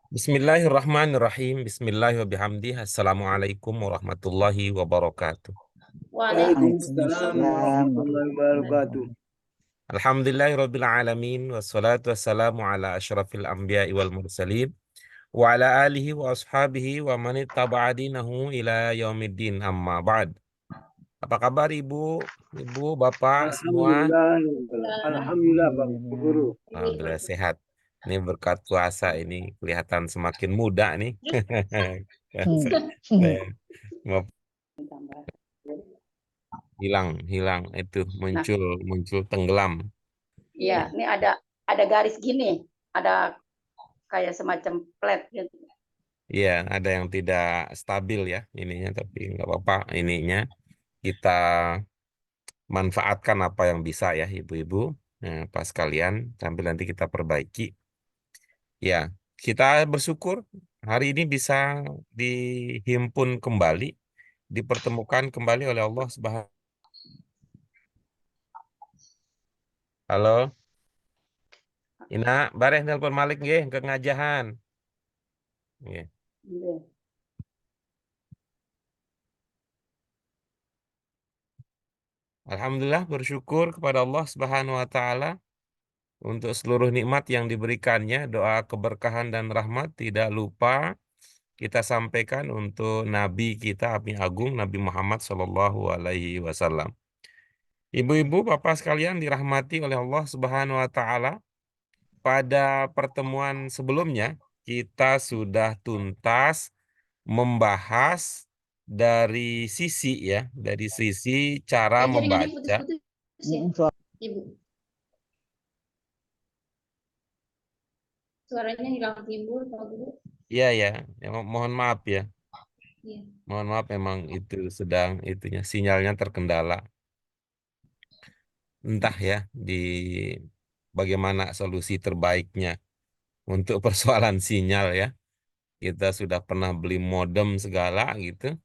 Bismillahirrahmanirrahim. Bismillahirrahmanirrahim. Assalamualaikum warahmatullahi wabarakatuh. Waalaikumsalam Waalaikumsalam warahmatullahi wabarakatuh. Alhamdulillahirabbil alamin wassalatu wassalamu ala asyrafil anbiya'i wal mursalin wa ala alihi wa ashabihi wa man ittaba'a dinahu ila yaumiddin amma ba'd. Apa kabar Ibu, Bapak semua? Alhamdulillah Pak Guru. Alhamdulillah sehat. Ini berkat puasa ini kelihatan semakin muda nih. Nah, hilang itu muncul tenggelam. Iya, ini ada garis gini, ada kayak semacam plat gitu. Iya, ada yang tidak stabil ya ininya, tapi nggak apa-apa ininya kita manfaatkan apa yang bisa ya ibu-ibu, pas kalian sambil nanti kita perbaiki. Ya, kita bersyukur hari ini bisa dihimpun kembali, dipertemukan kembali oleh Allah Subhanahu. Halo, Ina, bareh nelpon Malik nggih ke ngajahan. Nggih. Iya. Alhamdulillah bersyukur kepada Allah Subhanahu wa taala untuk seluruh nikmat yang diberikannya. Doa keberkahan dan rahmat tidak lupa kita sampaikan untuk Nabi kita Api Agung Nabi Muhammad Shallallahu Alaihi Wasallam. Ibu-ibu, bapak sekalian dirahmati oleh Allah Subhanahu Wa Taala. Pada pertemuan sebelumnya kita sudah tuntas membahas dari sisi cara membaca. Ibu. Suaranya hilang timbul, Pak Guru. Iya ya, mohon maaf ya. Iya. Mohon maaf memang itu sedang sinyalnya terkendala. Entah ya bagaimana solusi terbaiknya untuk persoalan sinyal ya. Kita sudah pernah beli modem segala gitu.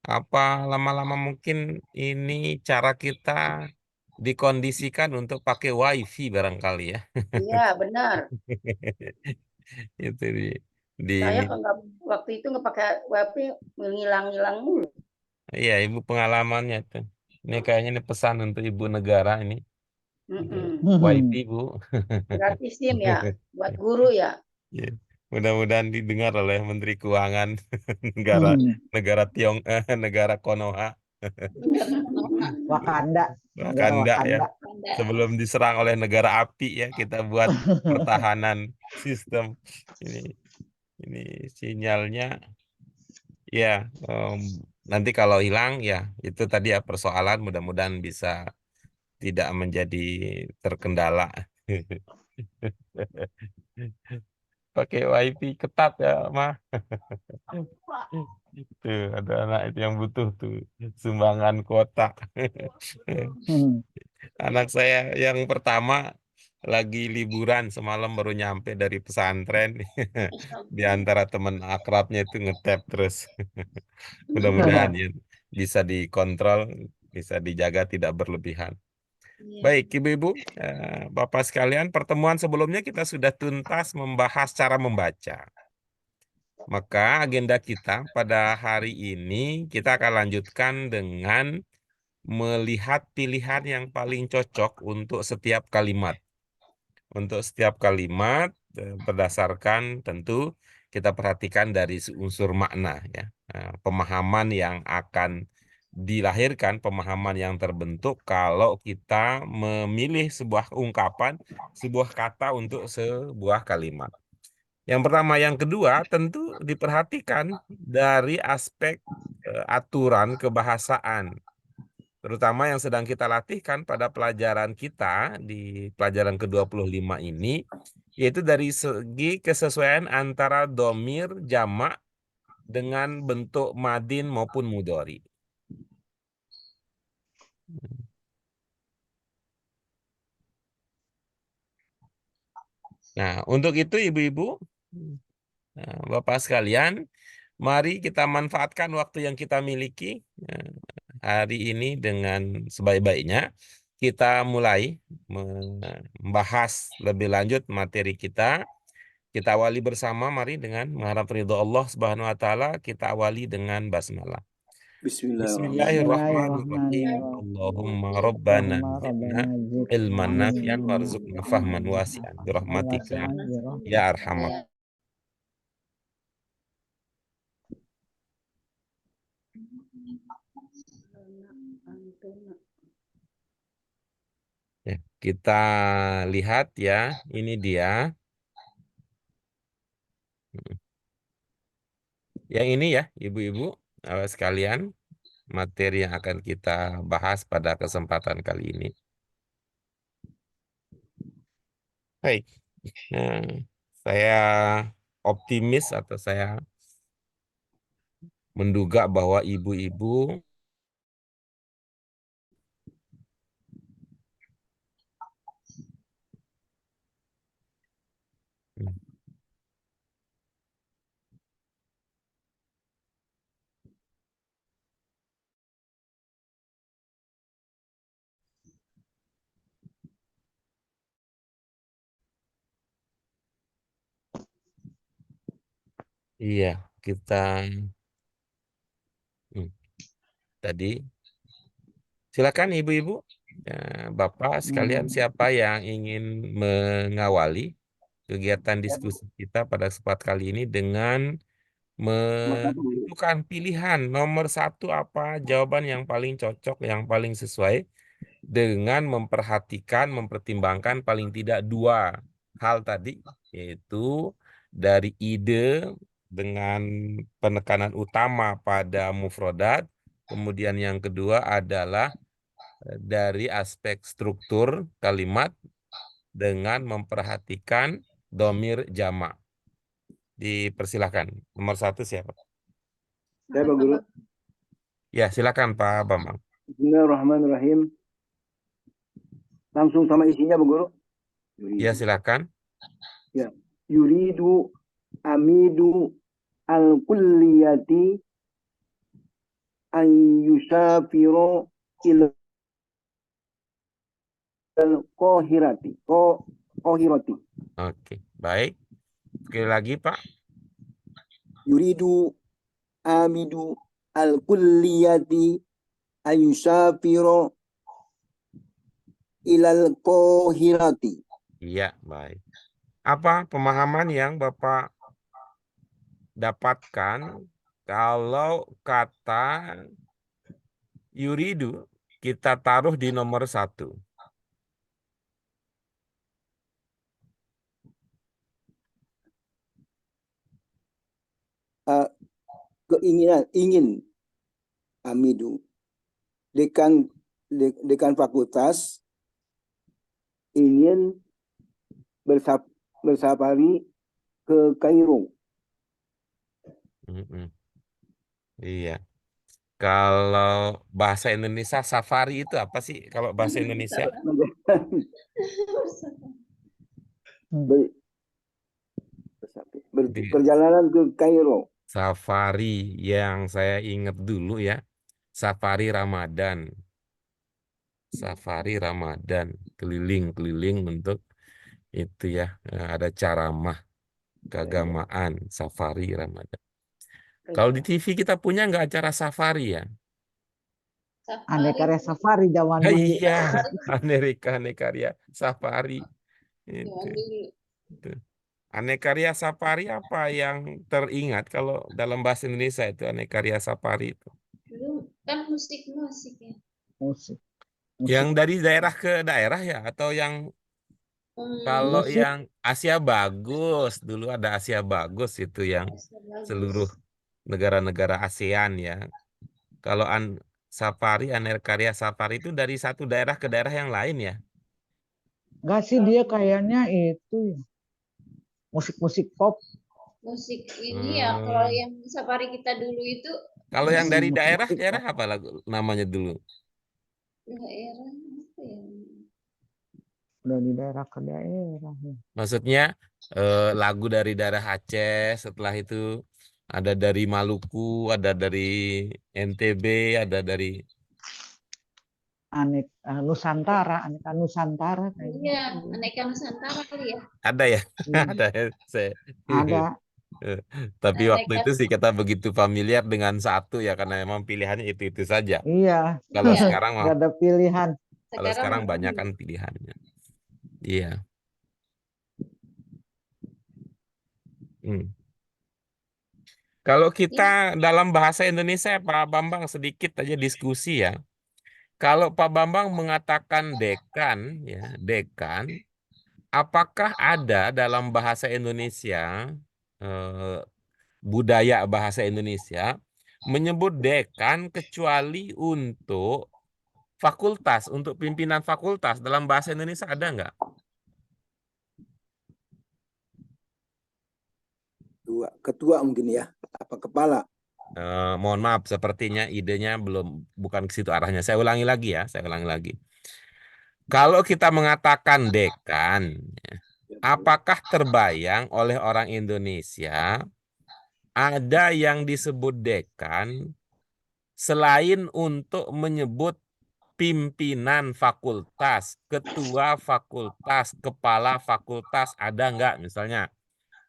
Apa lama-lama mungkin ini cara kita dikondisikan untuk pakai WiFi barangkali ya. Iya, benar. Itu Saya waktu itu nggak pakai WiFi, ngilang-ngilang mulu. Iya, Ibu pengalamannya tuh. Ini kayaknya ini pesan untuk Ibu negara ini. WiFi, Bu. Gratis SIM ya, buat guru ya. Ya, mudah-mudahan didengar oleh Menteri Keuangan negara negara Konoha. Wakanda. Wakanda ya. Sebelum diserang oleh negara api ya, kita buat pertahanan sistem. Ini sinyalnya ya, nanti kalau hilang ya itu tadi ya persoalan, mudah-mudahan bisa tidak menjadi terkendala. Pakai WiFi ketat ya, mah. Itu ada anak itu yang butuh tuh sumbangan kuota. Anak saya yang pertama lagi liburan semalam baru nyampe dari pesantren. Di antara teman akrabnya itu ngetap terus. Mudah-mudahan ya bisa dikontrol, bisa dijaga tidak berlebihan. Baik, Ibu-ibu, Bapak sekalian, pertemuan sebelumnya kita sudah tuntas membahas cara membaca. Maka agenda kita pada hari ini kita akan lanjutkan dengan melihat pilihan yang paling cocok untuk setiap kalimat. Untuk setiap kalimat berdasarkan tentu kita perhatikan dari unsur makna ya. Pemahaman yang akan dilahirkan, pemahaman yang terbentuk kalau kita memilih sebuah ungkapan, sebuah kata untuk sebuah kalimat. Yang pertama, yang kedua tentu diperhatikan dari aspek aturan kebahasaan, terutama yang sedang kita latihkan pada pelajaran kita di pelajaran ke-25 ini, yaitu dari segi kesesuaian antara domir jamak dengan bentuk madin maupun mudhari. Nah, untuk itu ibu-ibu, bapak sekalian, mari kita manfaatkan waktu yang kita miliki hari ini dengan sebaik-baiknya. Kita mulai membahas lebih lanjut materi kita. Kita awali bersama, mari dengan mengharap ridho Allah Subhanahu wa taala, kita awali dengan basmalah. Bismillahirrahmanirrahim. Bismillahirrahmanirrahim. Allahumma rabbana Allahumma zidna rabbana ilman zidna nafi'an ilman warzuqna fahman wasi'an birahmatika wasi'an birahmatika ya arhamar. Ya, kita lihat ya, ini dia. Yang ini ya, ibu-ibu sekalian, materi yang akan kita bahas pada kesempatan kali ini. Baik, saya optimis atau saya menduga bahwa ibu-ibu iya, kita tadi silakan ibu-ibu, bapak sekalian, siapa yang ingin mengawali kegiatan diskusi kita pada kesempatan kali ini dengan menentukan pilihan nomor 1 apa jawaban yang paling cocok, yang paling sesuai dengan mempertimbangkan paling tidak 2 hal tadi, yaitu dari ide dengan penekanan utama pada mufrodat, kemudian yang kedua adalah dari aspek struktur kalimat dengan memperhatikan domir jamak. Dipersilahkan. Nomor 1 siapa? Saya Pak Guru. Ya, silakan Pak Bambang. Bismillahirrahmanirrahim. Langsung sama isinya Pak Guru. Ya, silakan. Ya. Yuridu amidu al-kulliyati an yusafiro ila al-qahirati. Qahirati. Oke, baik. Sekali lagi Pak. Yuridu amidu al-kulliyati an yusafiro ilal qahirati. Iya, baik. Apa pemahaman yang Bapak dapatkan kalau kata yuridu kita taruh di nomor 1? Keinginan, ingin amidu dekan fakultas ingin bersafari ke Kairo. Iya. Kalau bahasa Indonesia safari itu apa sih kalau bahasa Indonesia? Perjalanan ke Kairo. Safari yang saya ingat dulu ya, safari Ramadan. Safari Ramadan, keliling-keliling untuk itu ya, ada ceramah keagamaan, safari Ramadan. Kalau di TV kita punya nggak acara safari ya? Aneka karya safari zaman dulu. Iya, aneka-karya safari. Itu. Aneka-karya safari apa yang teringat kalau dalam bahasa Indonesia itu aneka-karya safari itu? Dulu kan musik ya. Musik. Yang dari daerah ke daerah ya, atau yang kalau Musik. yang Asia Bagus, dulu ada Asia Bagus itu yang seluruh negara-negara ASEAN ya. Kalau safari, aneka-karya safari itu dari satu daerah ke daerah yang lain ya? Enggak sih, dia kayaknya itu musik-musik pop. Musik ini ya, kalau yang safari kita dulu itu. Kalau yang dari daerah musik apa lagu namanya dulu? Daerah apa ya? Dari daerah ke daerah. Maksudnya lagu dari daerah Aceh, setelah itu ada dari Maluku, ada dari NTB, ada dari Aneka Nusantara kayak Iya, gitu. aneka Nusantara kali ya. Ada ya, Iya. ada ya. Ada. Tapi waktu Aneka. itu sih kita begitu familiar dengan satu ya, karena memang pilihannya itu saja. Iya. Kalau Iya. sekarang mah, Nggak ada pilihan. kalau sekarang banyak kan pilihannya. Iya. Hmm. Kalau kita dalam bahasa Indonesia, Pak Bambang, sedikit aja diskusi ya. Kalau Pak Bambang mengatakan dekan, ya dekan, apakah ada dalam bahasa Indonesia, budaya bahasa Indonesia, menyebut dekan kecuali untuk fakultas, untuk pimpinan fakultas dalam bahasa Indonesia ada nggak? Ketua mungkin ya, apa kepala. Mohon maaf, sepertinya idenya bukan ke situ arahnya. Saya ulangi lagi ya, saya ulangi lagi. Kalau kita mengatakan dekan, apakah terbayang oleh orang Indonesia ada yang disebut dekan selain untuk menyebut pimpinan fakultas, ketua fakultas, kepala fakultas, ada nggak? Misalnya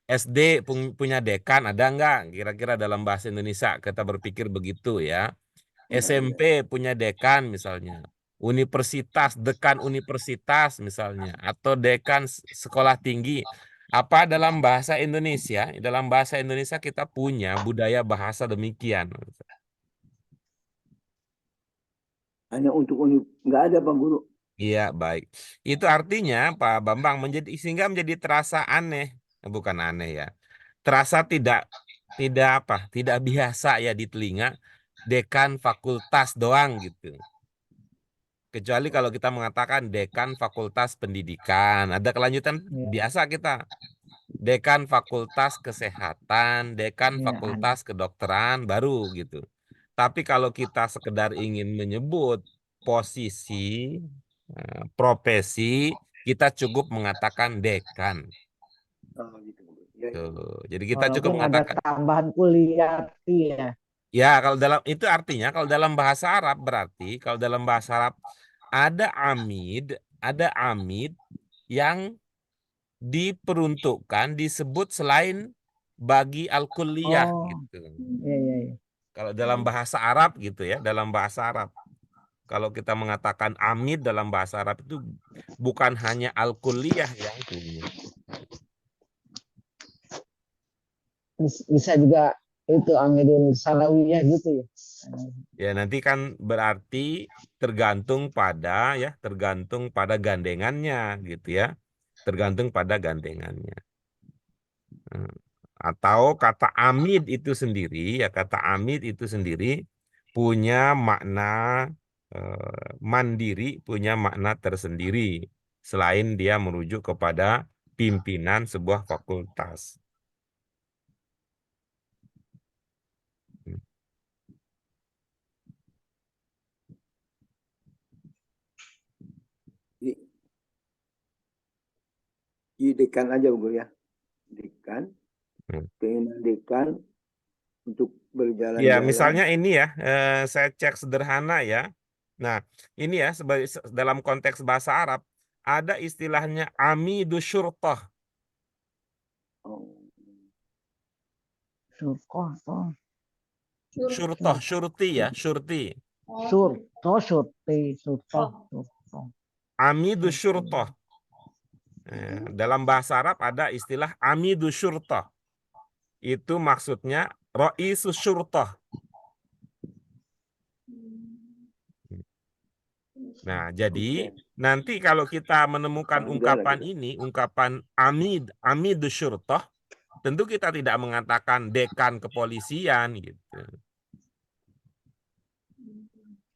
SD punya dekan, ada nggak? Kira-kira dalam bahasa Indonesia kita berpikir begitu ya. SMP punya dekan misalnya. Universitas, dekan universitas misalnya. Atau dekan sekolah tinggi. Apa dalam bahasa Indonesia? Dalam bahasa Indonesia kita punya budaya bahasa demikian. Hanya untuk nggak ada Bang Guru. Iya, baik. Itu artinya Pak Bambang sehingga menjadi terasa aneh, bukan aneh ya. Terasa tidak biasa ya di telinga dekan fakultas doang gitu. Kecuali kalau kita mengatakan dekan fakultas pendidikan, ada kelanjutan Iya. biasa kita. Dekan fakultas kesehatan, dekan Iya, fakultas kedokteran baru gitu. Tapi kalau kita sekedar ingin menyebut posisi, profesi, kita cukup mengatakan dekan. Oh, gitu. Ya, ya. Tuh. Jadi kita cukup Walaupun ada mengatakan, tambahan kuliah ya. ya kalau dalam itu artinya kalau dalam bahasa Arab berarti kalau dalam bahasa Arab ada amid yang diperuntukkan disebut selain bagi al-kulliyah Oh, gitu. iya, iya, iya. Kalau dalam bahasa Arab gitu ya, dalam bahasa Arab. Kalau kita mengatakan amid dalam bahasa Arab itu bukan hanya al-kulliyah yang punya. Bisa juga itu Amidun Salawiyah gitu ya. Ya nanti kan berarti tergantung pada gandengannya gitu ya. Tergantung pada gandengannya. Atau kata amid itu sendiri, ya kata amid itu sendiri punya makna mandiri, punya makna tersendiri. Selain dia merujuk kepada pimpinan sebuah fakultas. Di dekan aja Bang Guru ya. Dekan, keinginan dekan untuk Ya, berjalan-jalan. misalnya ini ya, saya cek sederhana ya. Nah, ini ya dalam konteks bahasa Arab ada istilahnya amidus syurtah. Oh. Surkoh, oh. Syurtah, syurti ya, syurti. Surti, surtoh. Amidus syurtah. Dalam bahasa Arab ada istilah amidus syurtah. Itu maksudnya ra'isus syurtah. Nah, jadi nanti kalau kita menemukan ungkapan ini, ungkapan amidus syurtah, tentu kita tidak mengatakan dekan kepolisian gitu.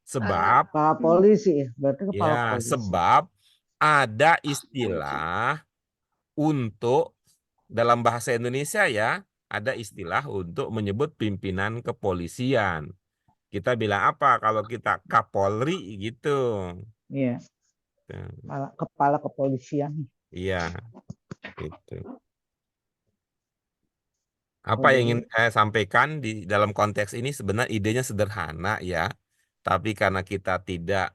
Sebab Kepala polisi, berarti kepala ya, polisi. sebab ada istilah untuk dalam bahasa Indonesia ya, ada istilah untuk menyebut pimpinan kepolisian. Kita bilang apa kalau kita Kapolri gitu. Iya. Kepala kepolisian. Iya, itu. Apa yang ingin saya sampaikan di dalam konteks ini sebenarnya idenya sederhana ya, tapi karena kita tidak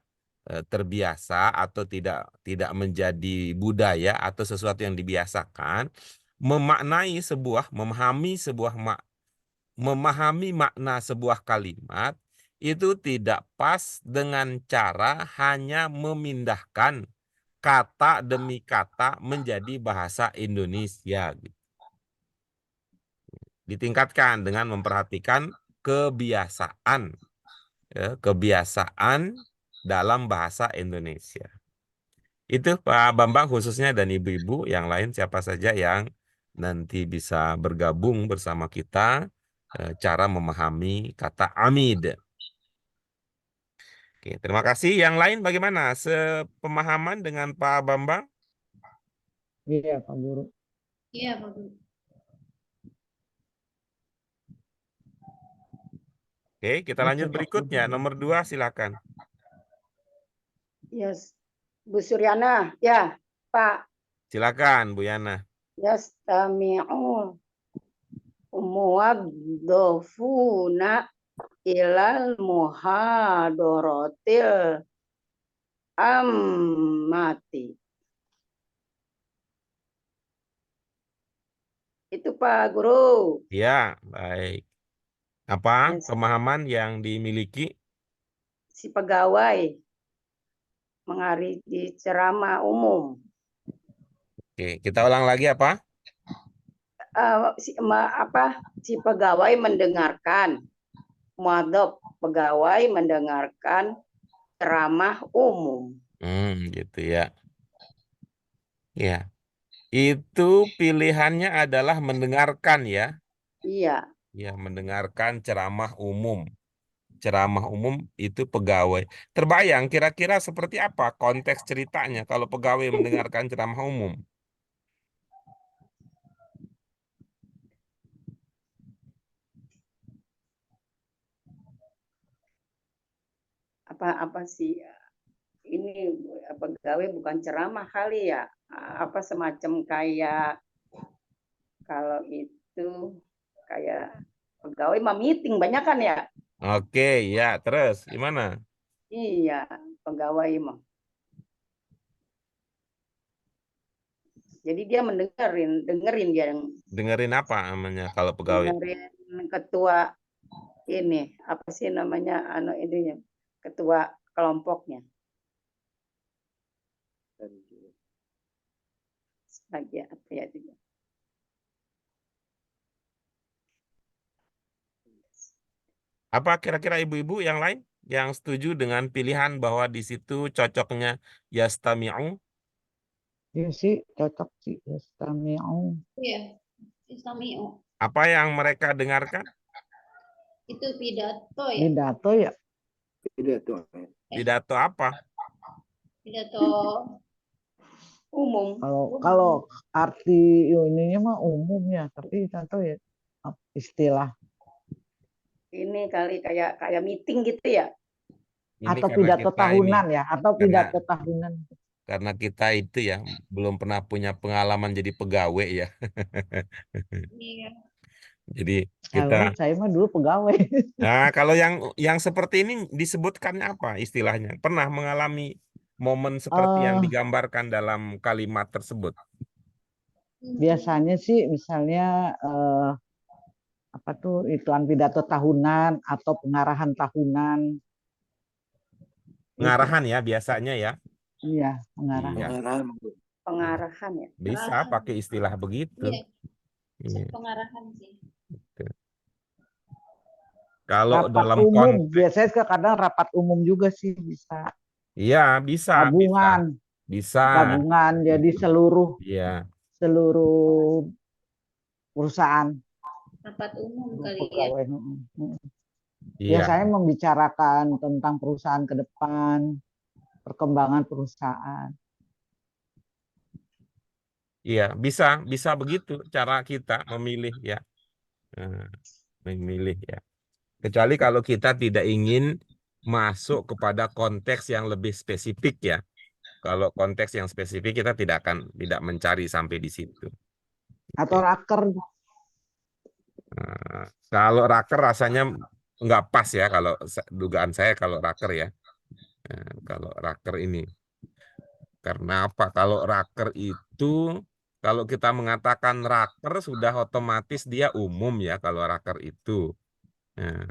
terbiasa atau tidak menjadi budaya atau sesuatu yang dibiasakan, memahami makna sebuah kalimat itu tidak pas dengan cara hanya memindahkan kata demi kata menjadi bahasa Indonesia. Ditingkatkan dengan memperhatikan kebiasaan, ya, kebiasaan dalam bahasa Indonesia. Itu Pak Bambang khususnya, dan ibu-ibu yang lain siapa saja yang nanti bisa bergabung bersama kita cara memahami kata amid. Oke, terima kasih. Yang lain bagaimana? Sepemahaman dengan Pak Bambang? Iya, Pak Guru. Iya, Pak Guru. Oke, kita lanjut berikutnya. Nomor 2, silakan. Yes, Bu Suryana, ya Pak. Silakan Bu Yana. Yastami'u muwaddafuna ilal muhadaratil ammati. Itu Pak Guru. Ya, baik. Apa Yes. pemahaman yang dimiliki? Si pegawai menghadiri ceramah umum. Oke, kita ulang lagi apa? Si pegawai mendengarkan, muadzab pegawai mendengarkan ceramah umum. Gitu ya. Ya, itu pilihannya adalah mendengarkan ya. Iya. Ya, mendengarkan ceramah umum. Ceramah umum itu pegawai. Terbayang kira-kira seperti apa konteks ceritanya kalau pegawai mendengarkan ceramah umum? Apa sih ini pegawai bukan ceramah kali ya? Apa semacam kayak kalau itu kayak pegawai mah meeting banyak kan ya? Oke, ya, terus gimana? Iya, pegawai mah. Jadi dia dengerin dia yang Dengerin apa namanya kalau pegawai? dengerin ketua ini, apa sih namanya ininya, ketua kelompoknya. Sebagai apa ya itu? Apa kira-kira ibu-ibu yang lain yang setuju dengan pilihan bahwa di situ cocoknya yastami'u? Iya sih, cocok sih. Yastami'u. Iya, Islamiu. Apa yang mereka dengarkan? Itu pidato ya? Pidato ya? Pidato apa? Pidato Umum. Kalau arti ininya mah umum ya, tapi tahu ya istilah Ini kali kayak meeting gitu ya? Ini atau karena pidato kita tahunan ya, atau karena pidato tahunan. karena kita itu ya belum pernah punya pengalaman jadi pegawai ya. Iya. Jadi Kalau kita saya mah dulu pegawai. kalau yang seperti ini disebutkan apa istilahnya? Pernah mengalami momen seperti yang digambarkan dalam kalimat tersebut? Biasanya sih misalnya apa tuh iklan pidato tahunan atau pengarahan tahunan. Pengarahan ya biasanya ya. Iya, pengarahan. Iya. Pengarahan ya. Bisa pakai istilah begitu. Iya. Pengarahan sih. Kalau Rapat dalam umum, konteks, biasanya kadang rapat umum juga sih bisa. iya bisa, Gabungan, bisa. gabungan jadi seluruh Iya. perusahaan. Rapat umum kali ya. Pegawai. Iya. Biasanya membicarakan tentang perusahaan ke depan, perkembangan perusahaan. Iya, bisa begitu cara kita memilih ya. Memilih ya. Kecuali kalau kita tidak ingin masuk kepada konteks yang lebih spesifik ya. Kalau konteks yang spesifik kita tidak mencari sampai di situ. Atau raker. Kalau raker rasanya nggak pas ya kalau dugaan saya kalau raker ya. Nah, kalau raker ini. Karena apa? Kalau raker itu, kalau kita mengatakan raker sudah otomatis dia umum ya kalau raker itu. Nah,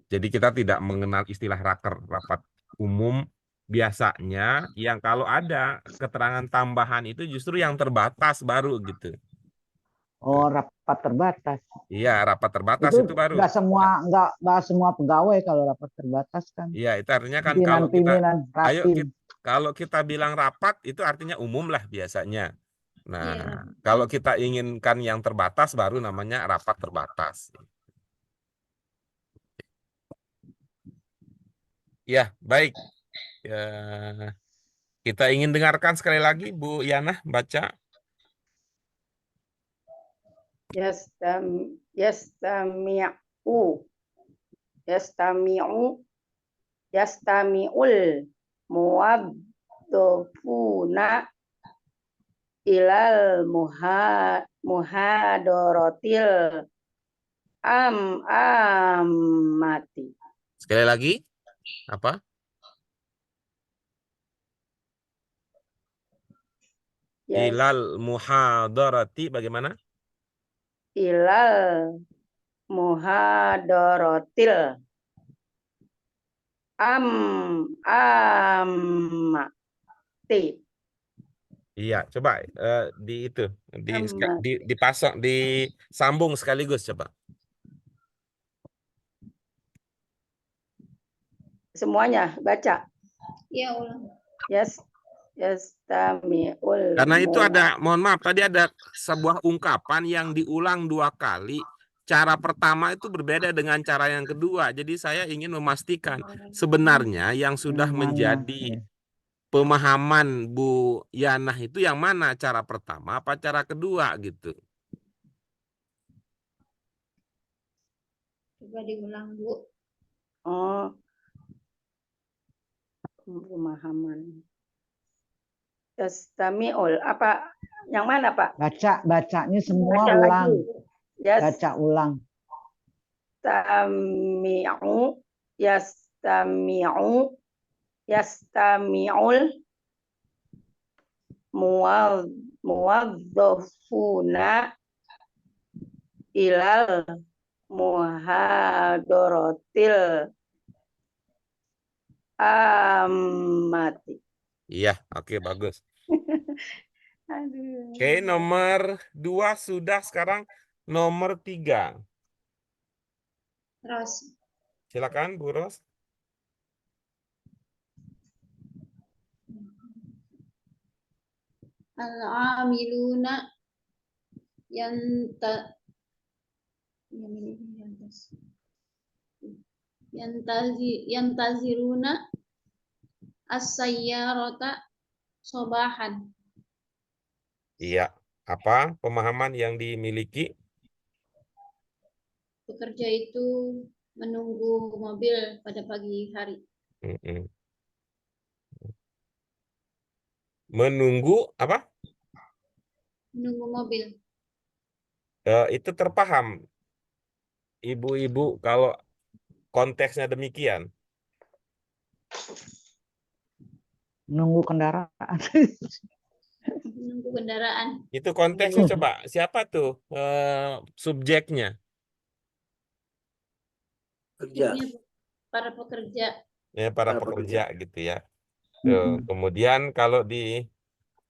jadi kita tidak mengenal istilah raker, rapat umum. Biasanya yang kalau ada keterangan tambahan itu justru yang terbatas baru gitu. Oh, rapat terbatas. Iya, rapat terbatas Itu itu baru. nggak semua pegawai kalau rapat terbatas kan. Iya, itu artinya kan kalau kita, Pimpinan ayo rapim. kalau kita bilang rapat itu artinya umum lah biasanya. Nah, Iya. kalau kita inginkan yang terbatas baru namanya rapat terbatas. Ya, baik. Ya, kita ingin dengarkan sekali lagi Bu Yana baca. Yastami'u yastami'ul muwaddafuna ilal muhadaratil amati. Sekali lagi, apa? Ilal muhadarati bagaimana? Ilal muhadaratil amati. Iya, coba di itu dipasang disambung sekaligus coba. Semuanya baca. Iya, ulang. Yastami'ul Karena itu ada, mohon maaf, tadi ada sebuah ungkapan yang diulang 2 kali. Cara pertama itu berbeda dengan cara yang kedua. Jadi saya ingin memastikan sebenarnya yang sudah Yang mana? menjadi pemahaman Bu Yanah itu yang mana? Cara pertama apa cara kedua gitu? Coba diulang, Bu. Oh, pemahaman. Yastami'ul apa yang mana Pak? Bacanya semua Baca ulang. lagi. Baca ulang. Yastami'ul muwaddafuna ilal muhadaratil amati. Iya, oke, bagus. Aduh. Oke, nomor 2 sudah, sekarang nomor 3. Ros. Silakan Bu Ros. Al-amiluna yantaziruna as-sayyarata sobahan. Iya, apa pemahaman yang dimiliki? Pekerja itu menunggu mobil pada pagi hari. Menunggu apa? Menunggu mobil. Itu terpaham, Ibu-ibu, kalau konteksnya demikian. Nunggu kendaraan. Menunggu kendaraan. Itu konteksnya coba, siapa tuh subjeknya? Kerja. Para pekerja. Ya, para pekerja gitu ya. Kemudian kalau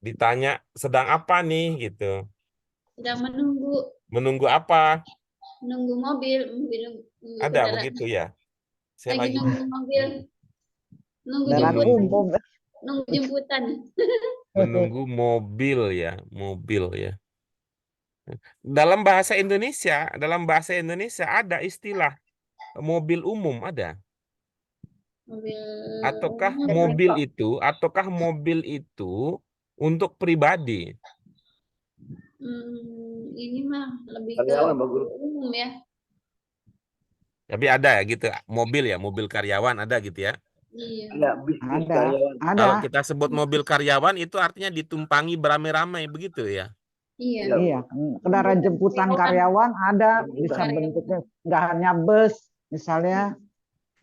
ditanya sedang apa nih gitu. Sedang menunggu. Menunggu apa? Menunggu mobil, Ada kendaraan. begitu ya. Saya Lagi lagi nunggu mobil. Nunggu Kendaraan umum. Nunggu jemputan. menunggu mobil ya, mobil ya. Dalam bahasa Indonesia ada istilah mobil umum, ada. Ataukah mobil itu untuk pribadi? Ini mah lebih Karyawan, ke bagus. umum ya. Tapi ada ya gitu, mobil ya, mobil karyawan ada gitu ya. Iya. Ada bisnis Ada. karyawan. Kalau kita sebut mobil karyawan itu artinya ditumpangi beramai-ramai begitu ya. Iya. Iya, kendaraan jemputan karyawan ada, bisa bentuknya nggak hanya bus, misalnya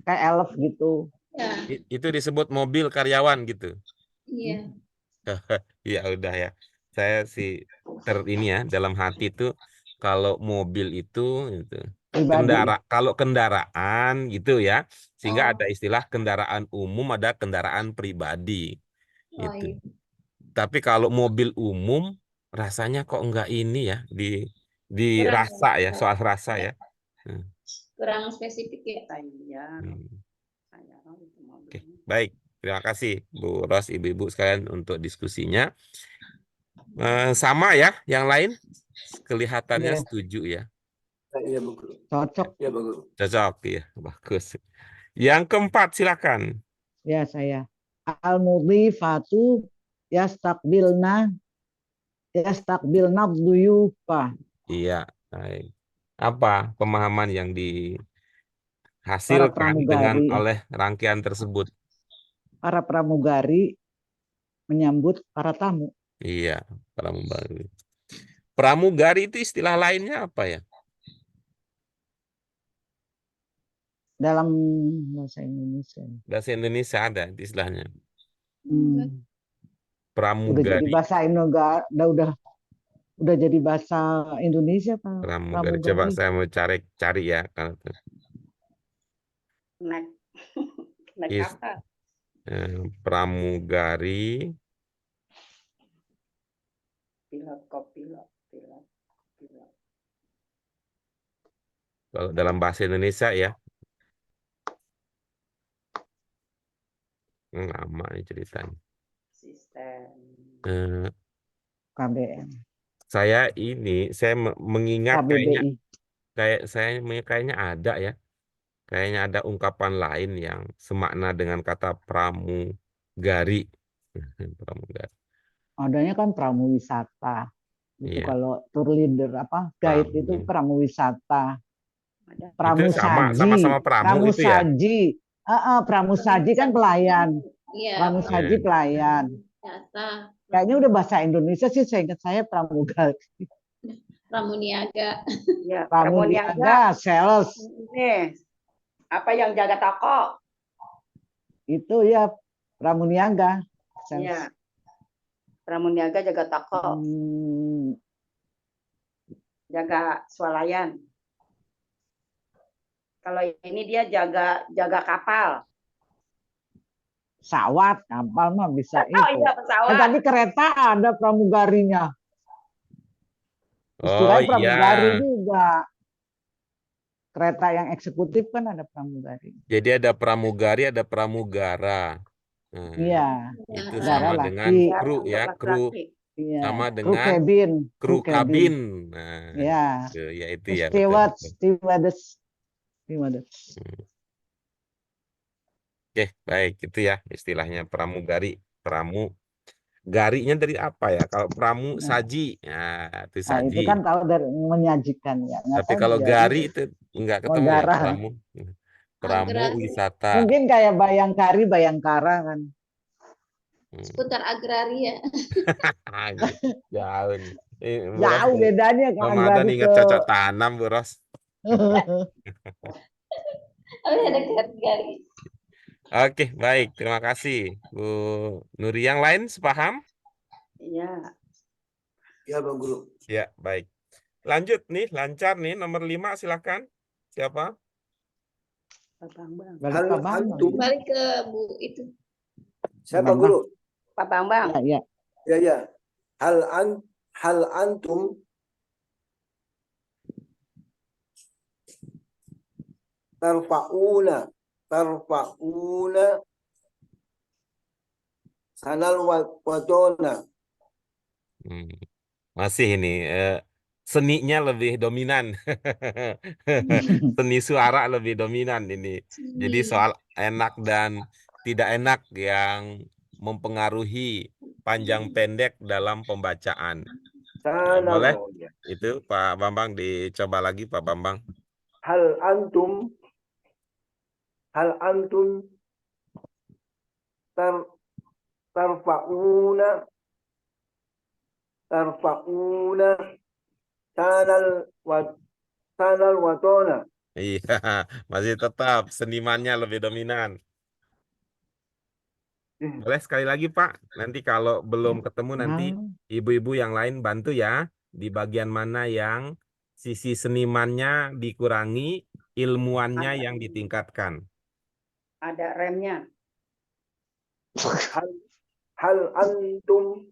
kayak elf gitu. Ya, Itu disebut mobil karyawan gitu. iya. Ya udah ya. Saya sih ini ya dalam hati tuh kalau mobil itu Pribadi. kalau kendaraan gitu ya. Sehingga ada Oh, istilah kendaraan umum, ada kendaraan pribadi oh gitu. iya. Tapi kalau mobil umum rasanya kok enggak ini ya Kurang, dirasa ya, soal rasa ya, ya. Hmm. kurang spesifik ya. Saya, Hmm. saya itu Oke, mobilnya. baik. Terima kasih Bu Ros, Ibu-ibu sekalian untuk diskusinya. Sama ya, yang lain kelihatannya Iya, setuju ya. Iya, Bu Guru. cocok. Iya, Bu Guru. Cocok ya, bagus. Yang keempat silakan. Ya, saya. Al-mudhifatu yastakbilna duyufa. Iya, baik. Apa pemahaman yang Para dihasilkan dengan pramugari. oleh rangkaian tersebut? Para pramugari menyambut para tamu. Iya, pramugari. Pramugari itu istilah lainnya apa ya? Dalam bahasa Indonesia. Bahasa Indonesia ada istilahnya. Udah jadi Pramugari. bahasa Indonesia, udah jadi bahasa Indonesia Pak. Pramugari. Coba saya mau cari ya kalau itu. Naik, naik Is- apa? Pramugari. Pilot, kopilot, pilot. Kalau dalam bahasa Indonesia ya. Lama nih ceritanya. Sistem. Eh, KBM, saya mengingat KBBI. kayaknya ada ya. Kayaknya ada ungkapan lain yang semakna dengan kata pramugari. Pramugari. Adanya kan pramuwisata. Itu Iya. kalau tour leader guide itu pramuwisata. Itu sama-sama pramu itu ya. Pramusaji. Pramusaji kan pelayan. Iya, Pramusaji pelayan. wisata, Kayaknya udah bahasa Indonesia sih, saya ingat saya pramugari. pramuniaga. Ya, Pramuniaga, sales. Ini apa yang jaga toko? Itu ya pramuniaga. Sales. Iya. Pramuniaga jaga toko, jaga swalayan. Kalau ini dia jaga kapal. Pesawat, kapal mah bisa itu. Oh iya, pesawat. Tapi kereta ada pramugarinya. Oh Istilahnya iya. pramugari juga. Kereta yang eksekutif kan ada pramugari. Jadi ada pramugari, ada pramugara. Iya. Itu Ya, sama Laki. dengan kru ya, kru Iya. sama Kru dengan cabin. kru kabin. Nah, Iya. ya itu ya. Steward, Betul. stewardess. Oke, baik itu ya istilahnya pramugari. Pramugarinya dari apa ya? Kalau pramu saji, ya itu Nah, itu saji. kan tahu dari menyajikan ya. Tapi kalau gari itu enggak ketemu ya, Menggara. pramu wisata. Mungkin kayak Bayangkara kan. seputar agraria. Jauh nih. Jauh bedanya kan Ramadan agrari ingat cocok tanam, Bu Ros. Oh, ada gari. Oke, baik. Terima kasih, Bu Nuri. Yang lain sepaham? Iya. Iya, Bu Guru. Ya, baik. Lanjut nih, lancar nih. Nomor 5, silakan. Siapa? Pak Bambang. Balik ke Bu itu. Siapa Guru? Pak Bambang. Ya. Ya. Hal antum tarfa'una sanal watona. Masih ini seninya lebih dominan. Seni suara lebih dominan ini. Jadi soal enak dan tidak enak yang mempengaruhi panjang pendek dalam pembacaan. Nah, boleh? Itu Pak Bambang dicoba lagi Pak Bambang. Hal antum tarfa'una sanal watona. Iya, masih tetap senimannya lebih dominan. Boleh sekali lagi Pak, nanti kalau belum ketemu nanti ibu-ibu yang lain bantu ya, di bagian mana yang sisi senimannya dikurangi, ilmuannya Ada. yang ditingkatkan. Ada remnya. Hal antum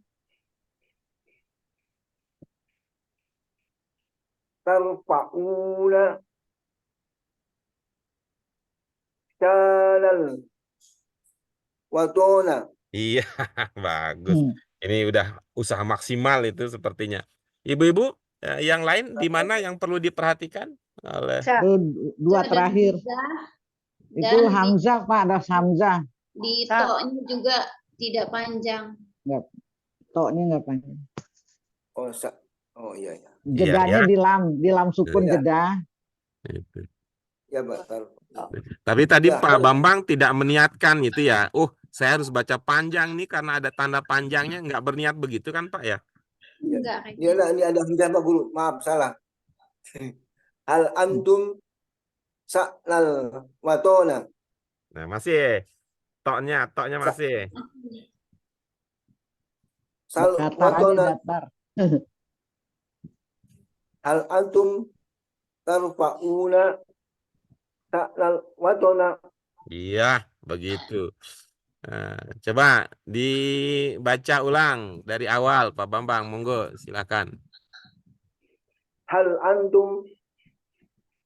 tarfa'una shalal watona. Iya, bagus. Ini udah usaha maksimal itu sepertinya. Ibu-ibu, yang lain di mana yang perlu diperhatikan oleh Sa, Itu dua Ada terakhir. Hamzah, Itu dan Hamzah, Pak, ada Hamzah. di Sa. to-nya juga tidak panjang. To-nya nggak panjang. Oh iya ya. Jedanya ya. di lam sukun Iya. jeda. Itu. Ya betul. Tapi tadi Ya, Pak Bambang tidak meniatkan itu ya. Saya harus baca panjang nih karena ada tanda panjangnya. Nggak berniat begitu kan Pak ya? Enggak Dia kayaknya. ini ada hujah Pak Guru. Maaf salah. Hal antum sa'lal watona. Nah, masih. Toknya masih. Sal Datar aja, watona. datar. Hal antum tarfa'una sa'lal watona. Iya, begitu. Nah, coba dibaca ulang dari awal Pak Bambang. Monggo, silakan. Hal antum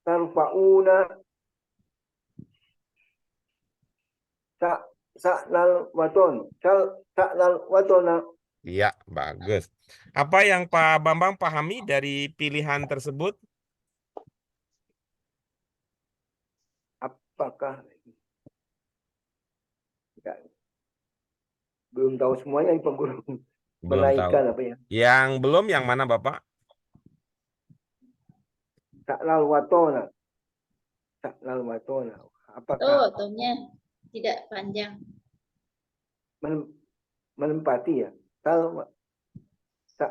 tarfa'una sa'lal waton. Sa'lal watona. Iya, bagus. Apa yang Pak Bambang pahami dari pilihan tersebut? Apakah ya, belum tahu semuanya Pak Guru. Belum tahu. Menaikkan apa ya? Yang belum yang mana Bapak? Sa'lal watona. Sa'lal watona. Apakah To-nya tidak panjang. menempati ya?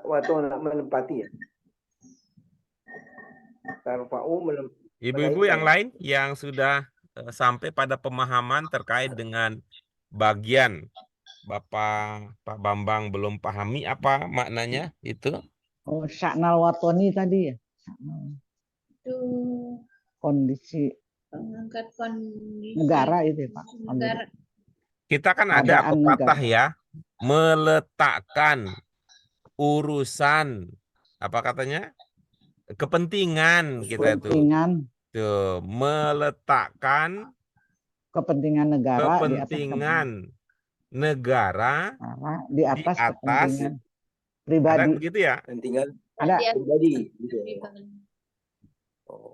Watona menempati ya? Tarfa'u Ibu-ibu yang lain yang sudah sampai pada pemahaman terkait dengan bagian Bapak Pak Bambang belum pahami apa maknanya itu? Oh, syaknal watoni tadi ya. Itu Kondisi pengangkat kondisi negara itu ya, Pak. negara. Kita kan ada Keadaan pepatah negara. ya, meletakkan urusan apa katanya? Kepentingan kita itu. Kepentingan Tuh, meletakkan kepentingan negara di atas kepentingan negara di atas atas kepentingan ada pribadi. begitu ya? kepentingan Ada. pribadi. Gitu. Oh.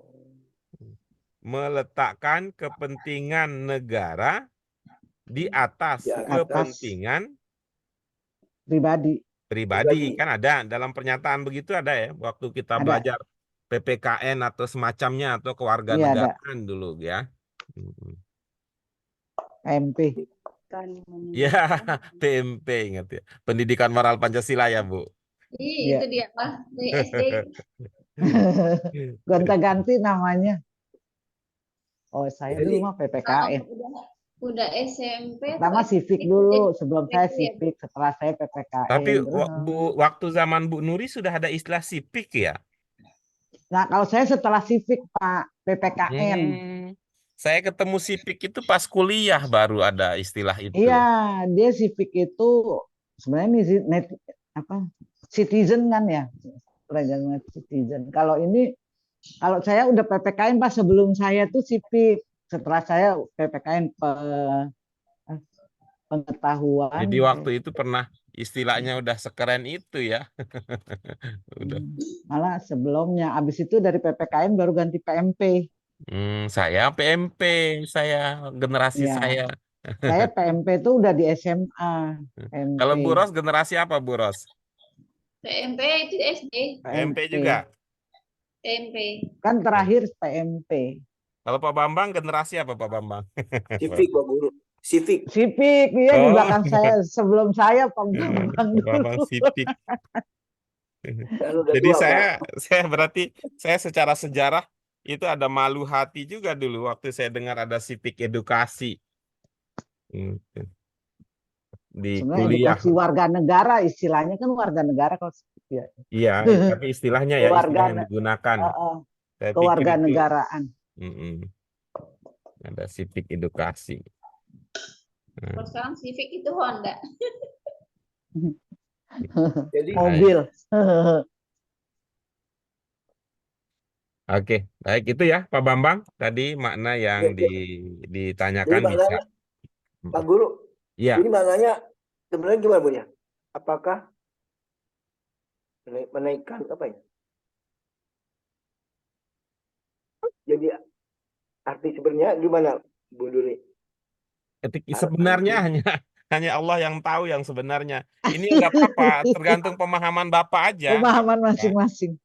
Meletakkan kepentingan negara di atas Di atas kepentingan pribadi. pribadi. Kan ada dalam pernyataan begitu ada ya waktu kita Ada. belajar PPKN atau semacamnya atau kewarganegaraan dulu ya. PMP. Ya, PMP ingat ya. Pendidikan Moral Pancasila ya, Bu. Itu dia Pak, dari SD. Gonta-ganti namanya. Oh, saya Jadi, dulu mah PPKN. Udah SMP. Pertama Civic dulu, sebelum saya Civic, setelah saya PPKN. Tapi waktu zaman Bu Nuri sudah ada istilah Civic ya? Nah, kalau saya setelah Civic, Pak, PPKN. Saya ketemu Civic itu pas kuliah baru ada istilah itu. Iya, dia Civic itu sebenarnya ini citizen kan ya, pelajaran citizen. Kalau saya udah PPKN pas sebelum saya tuh Civic, setelah saya PPKN pengetahuan. Jadi waktu itu pernah istilahnya udah sekeren itu ya. Udah. Malah sebelumnya, abis itu dari PPKN baru ganti PMP. Saya PMP, generasi saya. Saya PMP itu udah di SMA. PMP. Kalau Bu Ros generasi apa Bu Ros? PMP itu SD. PMP juga. PMP. Kan terakhir PMP. Kalau Pak Bambang generasi apa Pak Bambang? Civic Pak Guru. Civic ya di belakang saya sebelum saya Pak Bambang Bambang dulu. Civic. Jadi saya berarti saya secara sejarah itu ada malu hati juga dulu waktu saya dengar ada Civic edukasi. di Sebenarnya kuliah. edukasi warga negara, istilahnya kan warga negara kalau ya. Iya, tapi istilahnya ya, istilah yang digunakan. Saya pikir itu kewarganegaraan. ada civic edukasi. Kalau sekarang Civic itu Honda. Jadi Mobil. Oke, baik itu ya Pak Bambang. Tadi makna yang jadi ditanyakan bisa. maknanya Pak Guru, Iya, ini maknanya sebenarnya gimana Bu ya? Apakah menaikkan apa ya? Jadi arti sebenarnya gimana Bu Duri? sebenarnya hanya Allah yang tahu yang sebenarnya. Ini nggak apa-apa, tergantung pemahaman Bapak aja. Pemahaman masing-masing.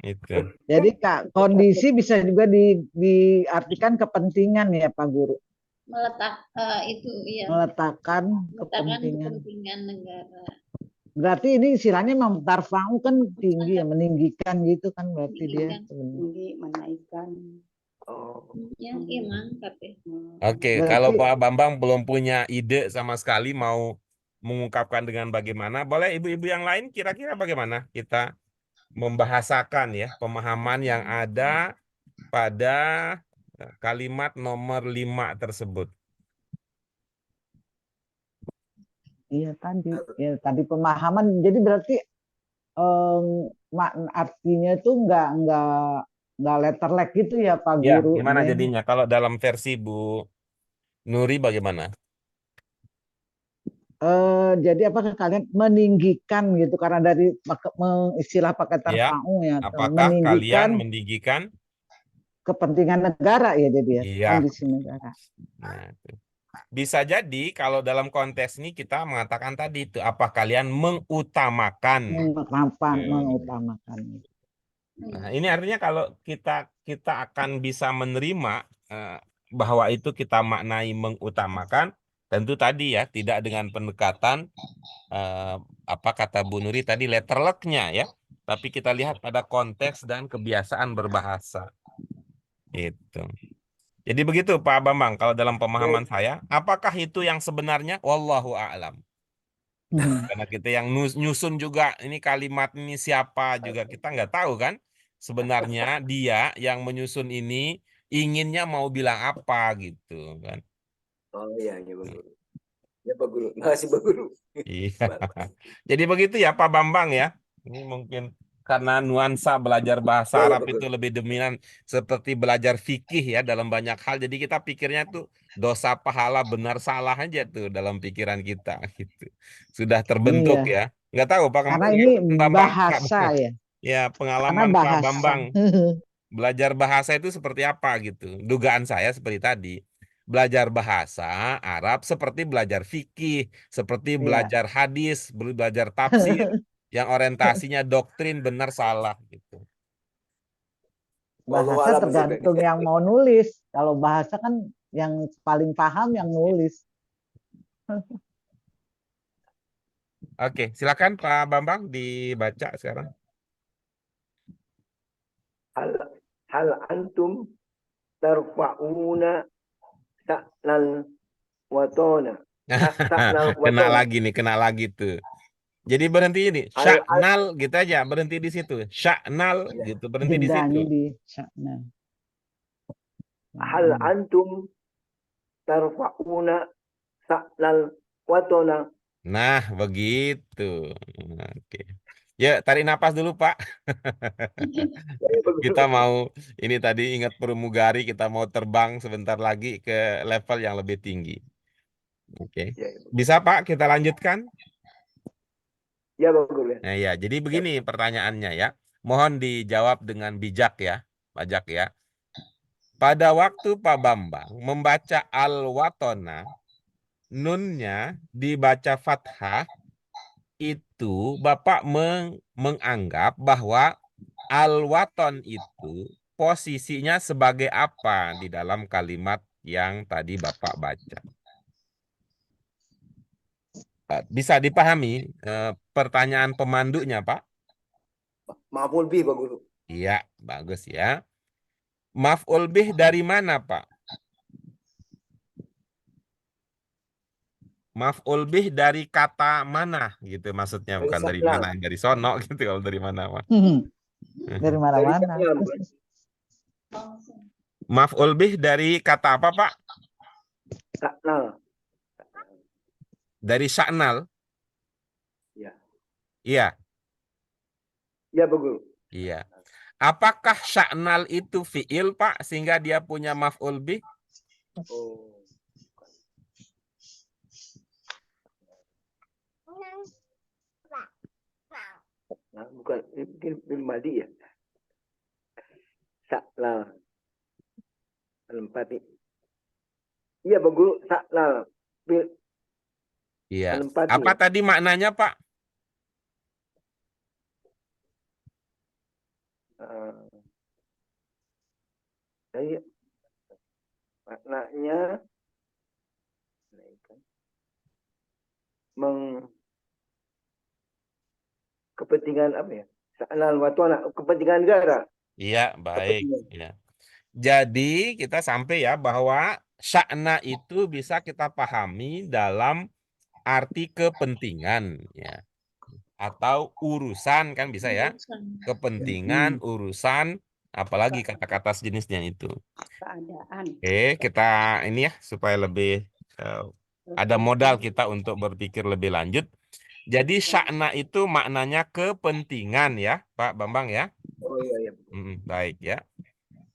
Itu. Jadi Kak, kondisi bisa juga diartikan kepentingan ya Pak Guru. Meletakkan kepentingan negara. Berarti ini istilahnya tarfa'u kan tinggi ya, meninggikan gitu kan berarti dia tinggi, menaikkan. Ya, mantap ya. Oke, Berarti- kalau Pak Bambang belum punya ide sama sekali mau mengungkapkan dengan bagaimana, boleh ibu-ibu yang lain kira-kira bagaimana kita membahasakan ya pemahaman yang ada pada kalimat nomor 5 tersebut. Iya tadi pemahaman. Jadi berarti artinya itu nggak letterlek gitu ya Pak Ya, Guru. gimana jadinya? Kalau dalam versi Bu Nuri bagaimana? Jadi apakah kalian meninggikan gitu karena dari istilah pakai tarfa'u ya, Apakah kalian meninggikan meninggikan kepentingan negara ya jadi ya, Iya. kondisi negara. Nah, itu. Bisa jadi kalau dalam konteks ini kita mengatakan tadi itu apa kalian mengutamakan. Mengutamakan. Nah, ini artinya kalau kita akan bisa menerima bahwa itu kita maknai mengutamakan, tentu tadi ya tidak dengan pendekatan apa kata Bu Nuri tadi letterleknya ya, tapi kita lihat pada konteks dan kebiasaan berbahasa. Itu. Jadi begitu Pak Bambang, kalau dalam pemahaman saya, apakah itu yang sebenarnya? Wallahu a'lam. Karena kita yang nyusun juga ini kalimat ini siapa juga kita nggak tahu kan. Sebenarnya dia yang menyusun ini inginnya mau bilang apa gitu kan. Oh iya Pak Guru. Ya Pak Guru, makasih Pak Guru. Iya. Jadi begitu ya Pak Bambang ya. Ini mungkin karena nuansa belajar bahasa Ya, Arab betul. itu lebih dominan seperti belajar fikih ya dalam banyak hal. Jadi kita pikirnya tuh dosa pahala benar salah aja tuh dalam pikiran kita gitu. Sudah terbentuk Iya. ya. Nggak tahu Pak Karena ini bahasa ya. Ya Karena pengalaman Pak bahasa. Bambang belajar bahasa itu seperti apa gitu. Dugaan saya seperti tadi. Belajar bahasa Arab seperti belajar fikih, seperti belajar hadis, belajar tafsir, yang orientasinya doktrin benar salah gitu. Bahasa tergantung yang mau nulis. Kalau bahasa kan yang paling paham yang nulis. Oke, silakan Pak Bambang dibaca sekarang. Hal antum tarfa'una sa'nal watona. Kena lagi tuh. Jadi berhenti ini, sya'nal gitu aja, berhenti di situ. Sya'nal gitu, berhenti di situ. Hal antum tarfa'una sa'nal watona. Nah, begitu. Oke. Ya, tarik napas dulu, Pak. Kita mau, ini tadi ingat pramugari, kita mau terbang sebentar lagi ke level yang lebih tinggi. Oke. Bisa, Pak, kita lanjutkan? Ya, Pak Guru. Nah, ya, jadi begini pertanyaannya ya. Mohon dijawab dengan bijak ya, Pajak ya. Pada waktu Pak Bambang membaca al-watona, nunnya dibaca fathah, itu Bapak menganggap bahwa al-waton itu posisinya sebagai apa di dalam kalimat yang tadi Bapak baca. Bisa dipahami pertanyaan pemandunya, Pak? Maf'ul bih, Pak Guru. Iya, bagus ya. Maf'ul bih dari mana, Pak? Maf'ul bih dari kata mana gitu maksudnya, Dari bukan dari Sa'nal. mana, dari sono gitu kalau dari mana mah. Dari Dari mana-mana. Sa'nal, bukan? Maf'ul bih dari kata apa, Pak? Sa'nal. Dari sya'nal. Ya. Iya, Ya, Bu Guru. iya. Apakah sya'nal itu fi'il, Pak, sehingga dia punya maf'ul bih? Oh. Nah, bukan. Ini mungkin film madi ya. Sa'nal. Al-Empati. Iya, Bu Guru. Sa'nal. Iya. Al-Empati. Apa tadi maknanya, Pak? Jadi maknanya kepentingan apa ya? Sa'nal watona, kepentingan negara. Iya, baik. Kepentingan. Ya. Jadi kita sampai ya bahwa sya'na itu bisa kita pahami dalam arti kepentingan ya, atau urusan kan bisa ya, kepentingan, urusan, apalagi kata-kata sejenisnya itu. Keadaan. Oke, kita ini ya supaya lebih ada modal kita untuk berpikir lebih lanjut. Jadi sya'na itu maknanya kepentingan ya, Pak Bambang ya. Oh iya, iya. Baik ya.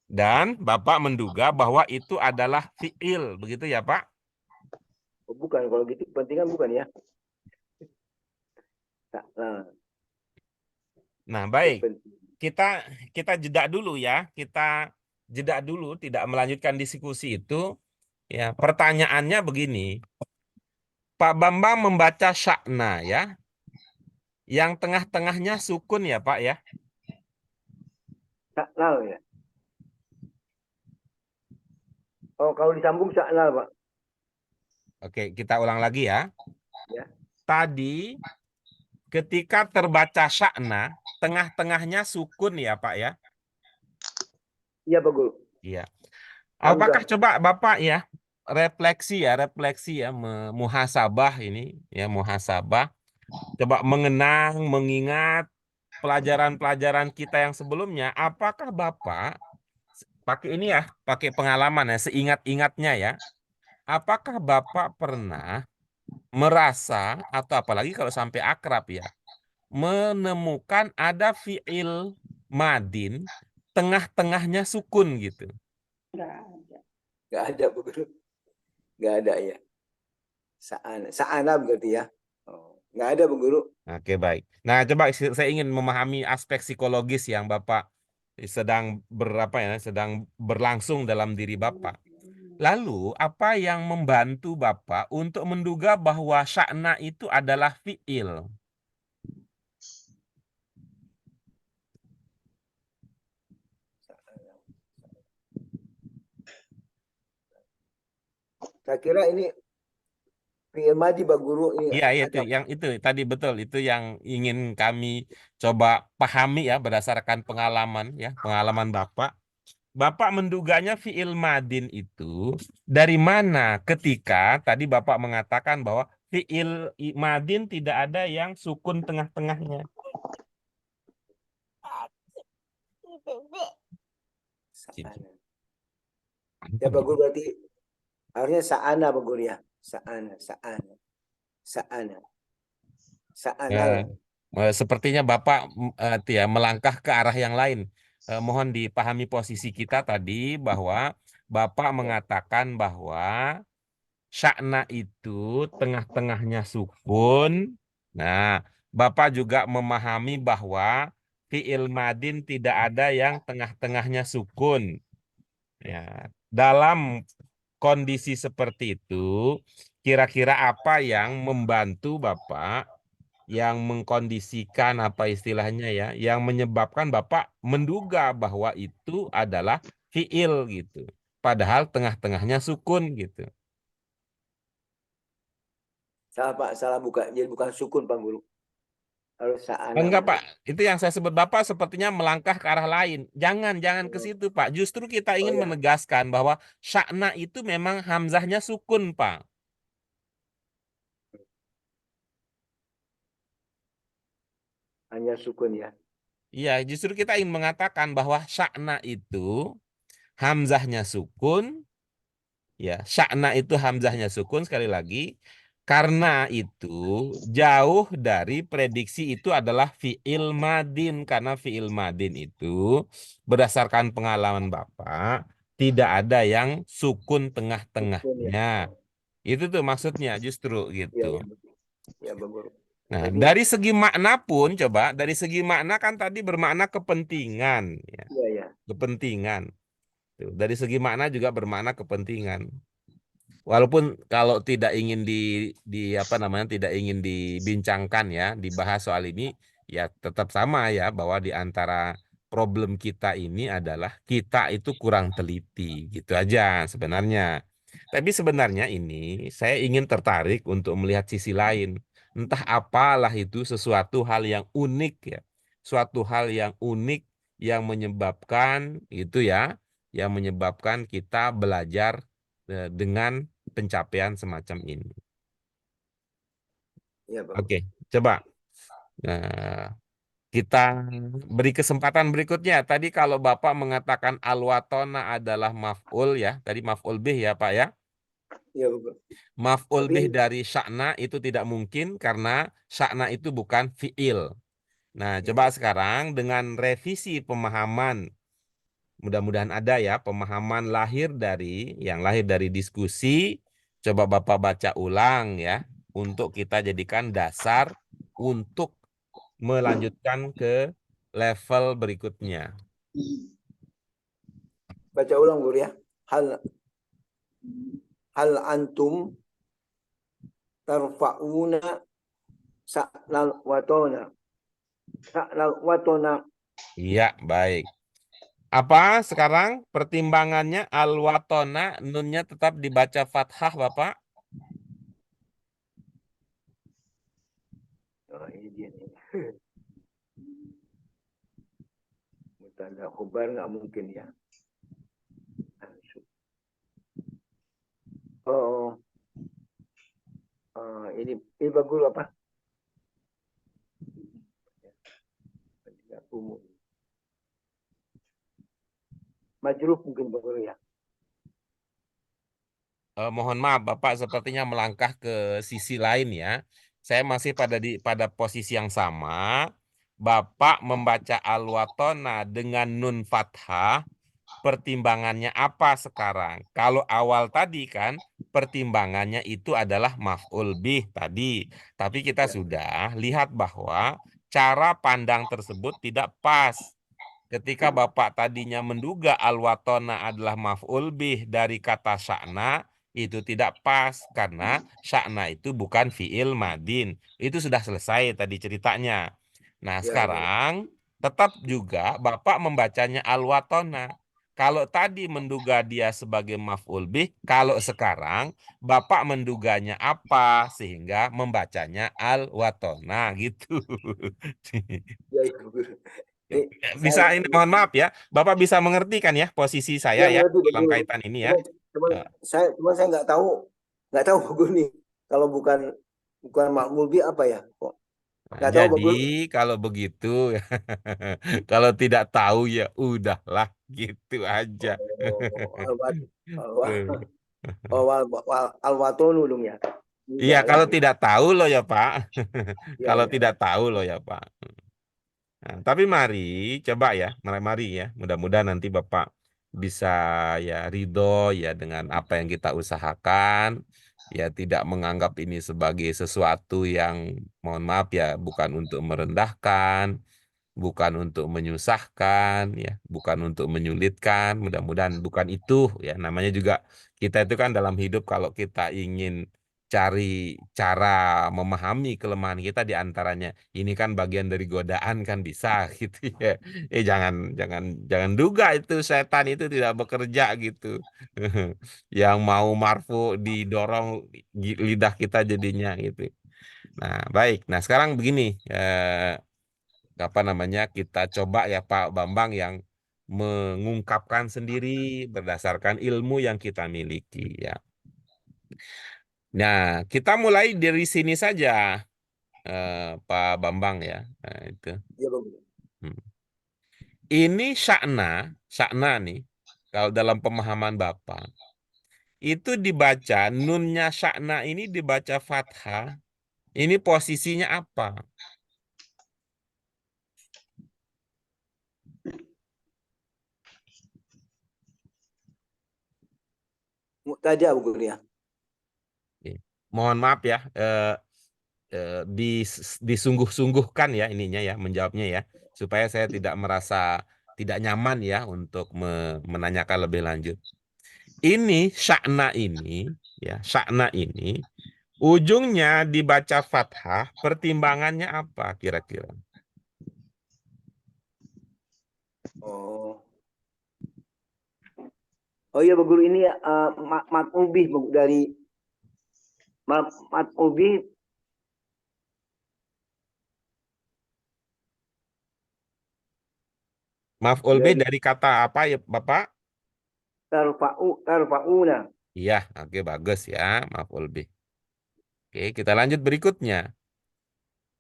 Dan Bapak menduga bahwa itu adalah fi'il, begitu ya Pak? Oh, bukan, kalau gitu kepentingan bukan ya. Nah, baik. Kita jeda dulu ya. Kita jeda dulu, tidak melanjutkan diskusi itu. Ya, pertanyaannya begini. Pak Bambang membaca sya'na ya. Yang tengah-tengahnya sukun ya Pak ya. Sa'nal ya. Oh, kalau disambung sa'nal, Pak. Oke, kita ulang lagi ya. Ya. Tadi ketika terbaca sya'na, tengah-tengahnya sukun ya Pak ya. Iya, Pak Guru. Iya. Hamzah. Apakah coba Bapak ya refleksi ya muhasabah ini ya, muhasabah. Coba mengenang, mengingat pelajaran-pelajaran kita yang sebelumnya, apakah Bapak pakai ini ya, pakai pengalaman ya, seingat-ingatnya ya, apakah Bapak pernah merasa atau apalagi kalau sampai akrab ya, menemukan ada fi'il madin tengah-tengahnya sukun gitu? Enggak ada. Nggak ada, Bu Guru. Nggak ada ya. Sa'ana berarti ya. Oh, nggak ada, Bu Guru. Oke, baik. Nah, coba saya ingin memahami aspek psikologis yang Bapak sedang sedang berlangsung dalam diri Bapak. Lalu, apa yang membantu Bapak untuk menduga bahwa sya'na itu adalah fi'il? Saya kira ini fi'il madi, Pak Guru. Ini Iya, itu ada. yang itu tadi betul, itu yang ingin kami coba pahami ya berdasarkan pengalaman ya, pengalaman Bapak. Bapak menduganya fi'il madin itu dari mana ketika tadi Bapak mengatakan bahwa fi'il madin tidak ada yang sukun tengah-tengahnya. Sa'ana. Ya, Pak Guru, berarti harusnya sa'ana, Pak Guru ya. Sa'ana. Sepertinya Bapak melangkah ke arah yang lain. Mohon dipahami posisi kita tadi bahwa Bapak mengatakan bahwa sya'na itu tengah-tengahnya sukun. Nah, Bapak juga memahami bahwa fi'il madin tidak ada yang tengah-tengahnya sukun. Ya, dalam kondisi seperti itu, kira-kira apa yang membantu Bapak, yang mengkondisikan apa istilahnya ya, yang menyebabkan Bapak menduga bahwa itu adalah fi'il gitu. Padahal tengah-tengahnya sukun gitu. Salah, Pak. Salah, bukan. Jadi bukan sukun, Pak Guru. Harus sa'ana. Enggak, Pak. Itu yang saya sebut Bapak sepertinya melangkah ke arah lain. Jangan ke situ, Pak. Justru kita ingin ya. menegaskan bahwa sya'na itu memang hamzahnya sukun, Pak. Hanya sukun ya. Iya, justru kita ingin mengatakan bahwa sya'na itu hamzahnya sukun, ya, sya'na itu hamzahnya sukun sekali lagi. Karena itu jauh dari prediksi itu adalah fi'il madin. Karena fi'il madin itu berdasarkan pengalaman Bapak tidak ada yang sukun Sukun ya. tengah-tengahnya. Itu tuh maksudnya justru Ya, gitu. ya Pak Guru. Nah, Jadi dari segi makna pun coba, dari segi makna kan tadi bermakna kepentingan, ya, ya. kepentingan. Tuh, dari segi makna juga bermakna kepentingan. Walaupun kalau tidak ingin di apa namanya, tidak ingin dibincangkan ya, dibahas soal ini, ya tetap sama ya bahwa di antara problem kita ini adalah kita itu kurang teliti, gitu aja sebenarnya. Tapi sebenarnya ini saya ingin tertarik untuk melihat sisi lain. Entah apalah itu sesuatu hal yang unik ya, suatu hal yang unik yang menyebabkan itu ya, yang menyebabkan kita belajar dengan pencapaian semacam ini. Ya Pak Guru. Oke, coba kita beri kesempatan berikutnya. Tadi kalau Bapak mengatakan alwatona adalah maf'ul ya, tadi maf'ul bih ya Pak ya. Ya Pak Guru. Maf'ul Tapi bih dari sya'na itu tidak mungkin karena sya'na itu bukan fi'il. Nah, coba sekarang dengan revisi pemahaman, mudah-mudahan ada ya pemahaman yang lahir dari diskusi. Coba Bapak baca ulang ya untuk kita jadikan dasar untuk melanjutkan ke level berikutnya. baca ulang Guru ya. Hal antum tarfa'una sa'lal watona. Sa'lal watona. Iya, baik. Apa sekarang pertimbangannya alwatona nunnya tetap dibaca fathah Bapak? Oh, ini dia nih. Mutanda khubar nggak mungkin ya. Oh, ini Pak Guru apa? Umum. Majruf mungkin Pak Guru ya. Mohon maaf Bapak sepertinya melangkah ke sisi lain ya. Saya masih pada posisi yang sama. Bapak membaca alwatona dengan nun fathah. Pertimbangannya apa sekarang? Kalau awal tadi kan pertimbangannya itu adalah maf'ul bih tadi. Tapi kita Ya. sudah lihat bahwa cara pandang tersebut tidak pas. Ketika Bapak tadinya menduga alwatona adalah maf'ul bih dari kata sya'na, itu tidak pas karena sya'na itu bukan fi'il madin. Itu sudah selesai tadi ceritanya. Nah, Ya, sekarang tetap juga Bapak membacanya alwatona. Kalau tadi menduga dia sebagai maf'ul bih, kalau sekarang Bapak menduganya apa sehingga membacanya alwatona gitu. ya Pak Guru. Ya, Saya bisa ini mohon maaf ya, Bapak bisa mengerti kan ya posisi saya ya mengerti Pak dalam Guru. kaitan ini ya. Eh, Saya nggak tahu Pak Guru nih. Kalau bukan makmul bi apa ya? Kok Nah, nggak tahu Pak jadi Guru. kalau begitu kalau tidak tahu ya udahlah gitu aja. Oh, alwat, alwat, Tuh. alwatonu dong ya. Iya, Tidak kalau lagi. tidak tahu loh ya Pak. Ya, Kalau ya. tidak tahu loh ya Pak. Nah, tapi mari coba ya, mari ya. Mudah-mudahan nanti Bapak bisa ya ridho ya dengan apa yang kita usahakan. Ya tidak menganggap ini sebagai sesuatu yang mohon maaf ya, bukan untuk merendahkan, bukan untuk menyusahkan, ya, bukan untuk menyulitkan. Mudah-mudahan bukan itu ya. Namanya juga kita itu kan dalam hidup kalau kita ingin cari cara memahami kelemahan kita di antaranya ini kan bagian dari godaan kan bisa gitu ya. Jangan jangan jangan duga itu setan itu tidak bekerja gitu. Yang mau marfu didorong lidah kita jadinya gitu. Nah, baik. Nah, sekarang begini, apa namanya kita coba ya Pak Bambang yang mengungkapkan sendiri berdasarkan ilmu yang kita miliki ya. Nah, kita mulai dari sini saja. Pak Bambang ya. Nah, itu. Iya Bang Guru. Hmm. Ini syakna nih, kalau dalam pemahaman Bapak, itu dibaca, nunnya syakna ini dibaca fathah, ini posisinya apa? Muqtada Bang Guru ya. Mohon maaf ya, disungguh-sungguhkan ya ininya ya, menjawabnya ya, supaya saya tidak merasa tidak nyaman ya untuk menanyakan lebih lanjut. Ini syakna ini ujungnya dibaca fathah, pertimbangannya apa kira-kira? Oh. Oh iya Bang Guru, ini maf'ul bih Bang, dari maf'ul bih Maf'ul bih dari dari kata apa ya Bapak? tarfa'una. Iya, oke bagus ya, maf'ul bih. Oke, kita lanjut berikutnya.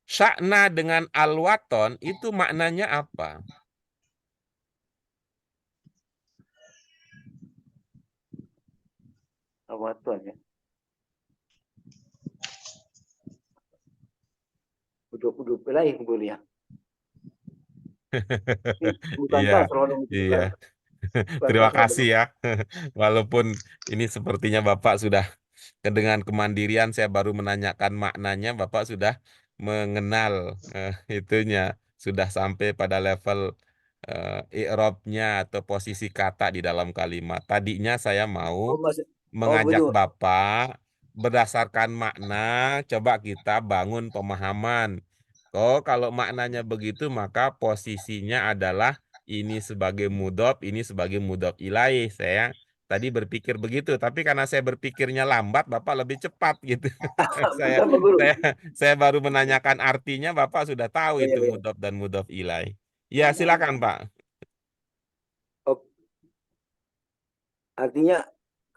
Syakna dengan alwaton itu maknanya apa? Awatan ya. Udah lain Bang Guru ya. Bukan Iya, tasrodong, iya. bukan Terima kasih tasrodong. ya. Walaupun ini sepertinya Bapak sudah dengan kemandirian, saya baru menanyakan maknanya, Bapak sudah mengenal itunya, sudah sampai pada level i'rabnya atau posisi kata di dalam kalimat. Tadinya saya mau Oh, mengajak begitu. Bapak berdasarkan makna, coba kita bangun pemahaman. Oh, kalau maknanya begitu, maka posisinya adalah ini sebagai mudhof, ini sebagai mudhof ilaih. Saya tadi berpikir begitu, tapi karena saya berpikirnya lambat, Bapak lebih cepat gitu. Saya Bukan Bang Guru. saya saya baru menanyakan artinya, Bapak sudah tahu Oh, iya, itu iya. mudhof dan mudhof ilaih. Ya, silakan, Pak. Oh, artinya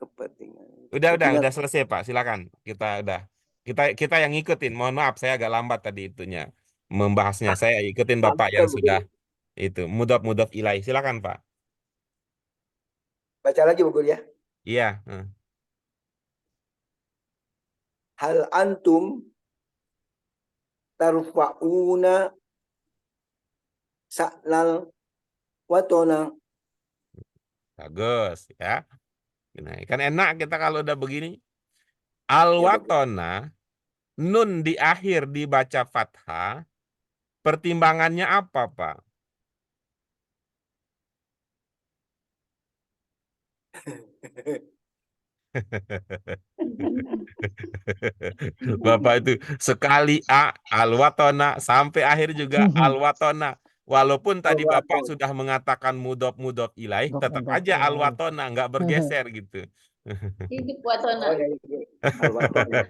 kepentingan. Udah selesai Pak. Silakan. Kita yang ngikutin. Mohon maaf saya agak lambat tadi itunya membahasnya. Saya ikutin Bapak yang Bukan Bang sudah Guru. itu mudhof ilaih. Silakan Pak. Baca lagi Bang Guru ya. Iya. Hal antum tarfa'una sa'lal watona. Bagus ya. Nah, kan enak kita kalau udah begini. Ya Bang Guru. Alwatona nun di akhir dibaca fathah. Pertimbangannya apa Pak? Bapak itu sekali alwatona sampai akhir juga alwatona. Walaupun tadi Bapak Alwaton. sudah mengatakan mudhof ilaih, tetap Mudhof aja ilaih. alwatona nggak bergeser gitu. Hidup Oh Watona. ya, ya. Alwaton ya.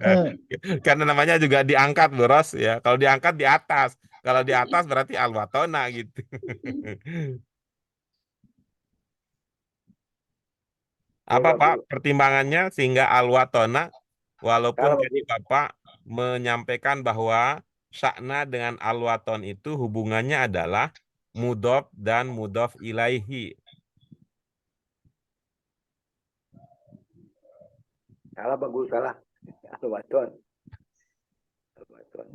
Karena namanya juga diangkat, Boros ya. Kalau diangkat di atas, kalau di atas berarti alwatona gitu. Ya Apa Bang Pak Guru. pertimbangannya sehingga alwatona, walaupun Kalau tadi Bapak menyampaikan bahwa syakna dengan alwaton itu hubungannya adalah mudhof dan mudhof ilaihi. salah Bang Guru, salah. Alwaton. Alwaton.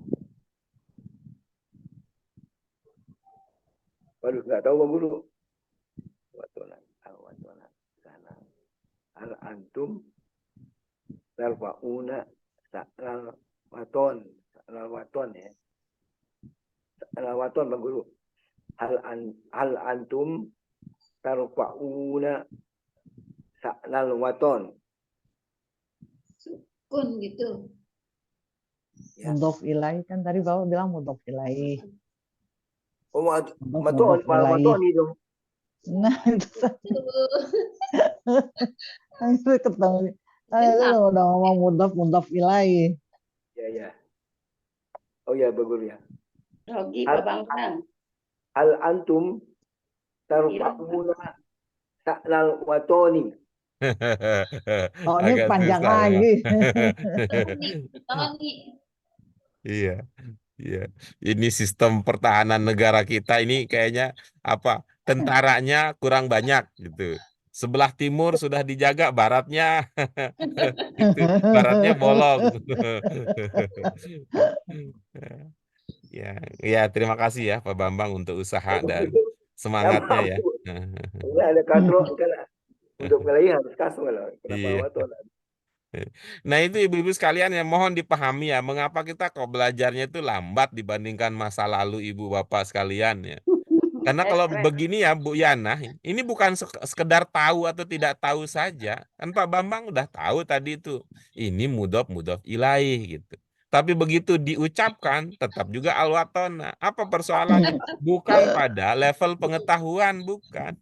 Waduh, nggak tahu Bang Guru. Alwatonan. Alwatonan. Sana. Al antum tarfa'una sa'lal waton. Sa'lal waton ya. Sa'lal waton Bang Guru. Hal antum tarfa'una sa'lal waton. Kun gitu. Ya. Mudhof ilaih kan tadi Bapak bilang mudhof ilaih. Oh, Mudhof ilaih. matoni dong. Nah, itu ketemu. Enak. Udah ngomong mudhof ilaih. Ya, ya. Oh ya, Bang Guru ya. Rogi Pak Bambang. Hal antum tarfa'una sa'lal watoni. Oh, ini Agak panjang susah ya. lagi. Tony. Iya. Iya, ini sistem pertahanan negara kita ini kayaknya apa? Tentaranya kurang banyak gitu. Sebelah timur sudah dijaga, baratnya itu baratnya bolong. Ya, ya terima kasih ya Pak Bambang untuk usaha dan Begitu, ya semangatnya ya. mampu. Ini ada katro kan untuk wilayah harus kasih kalau kenapa Iya. awal tuh. Nah itu ibu-ibu sekalian yang mohon dipahami ya, mengapa kita kok belajarnya itu lambat dibandingkan masa lalu ibu bapak sekalian ya. Karena kalau Keren. begini ya Bu Yana, ini bukan sekedar tahu atau tidak tahu saja. Kan Pak Bambang udah tahu tadi itu, ini mudhof ilaih gitu. Tapi begitu diucapkan, tetap juga alwatona. Apa persoalannya? Bukan pada level pengetahuan, bukan.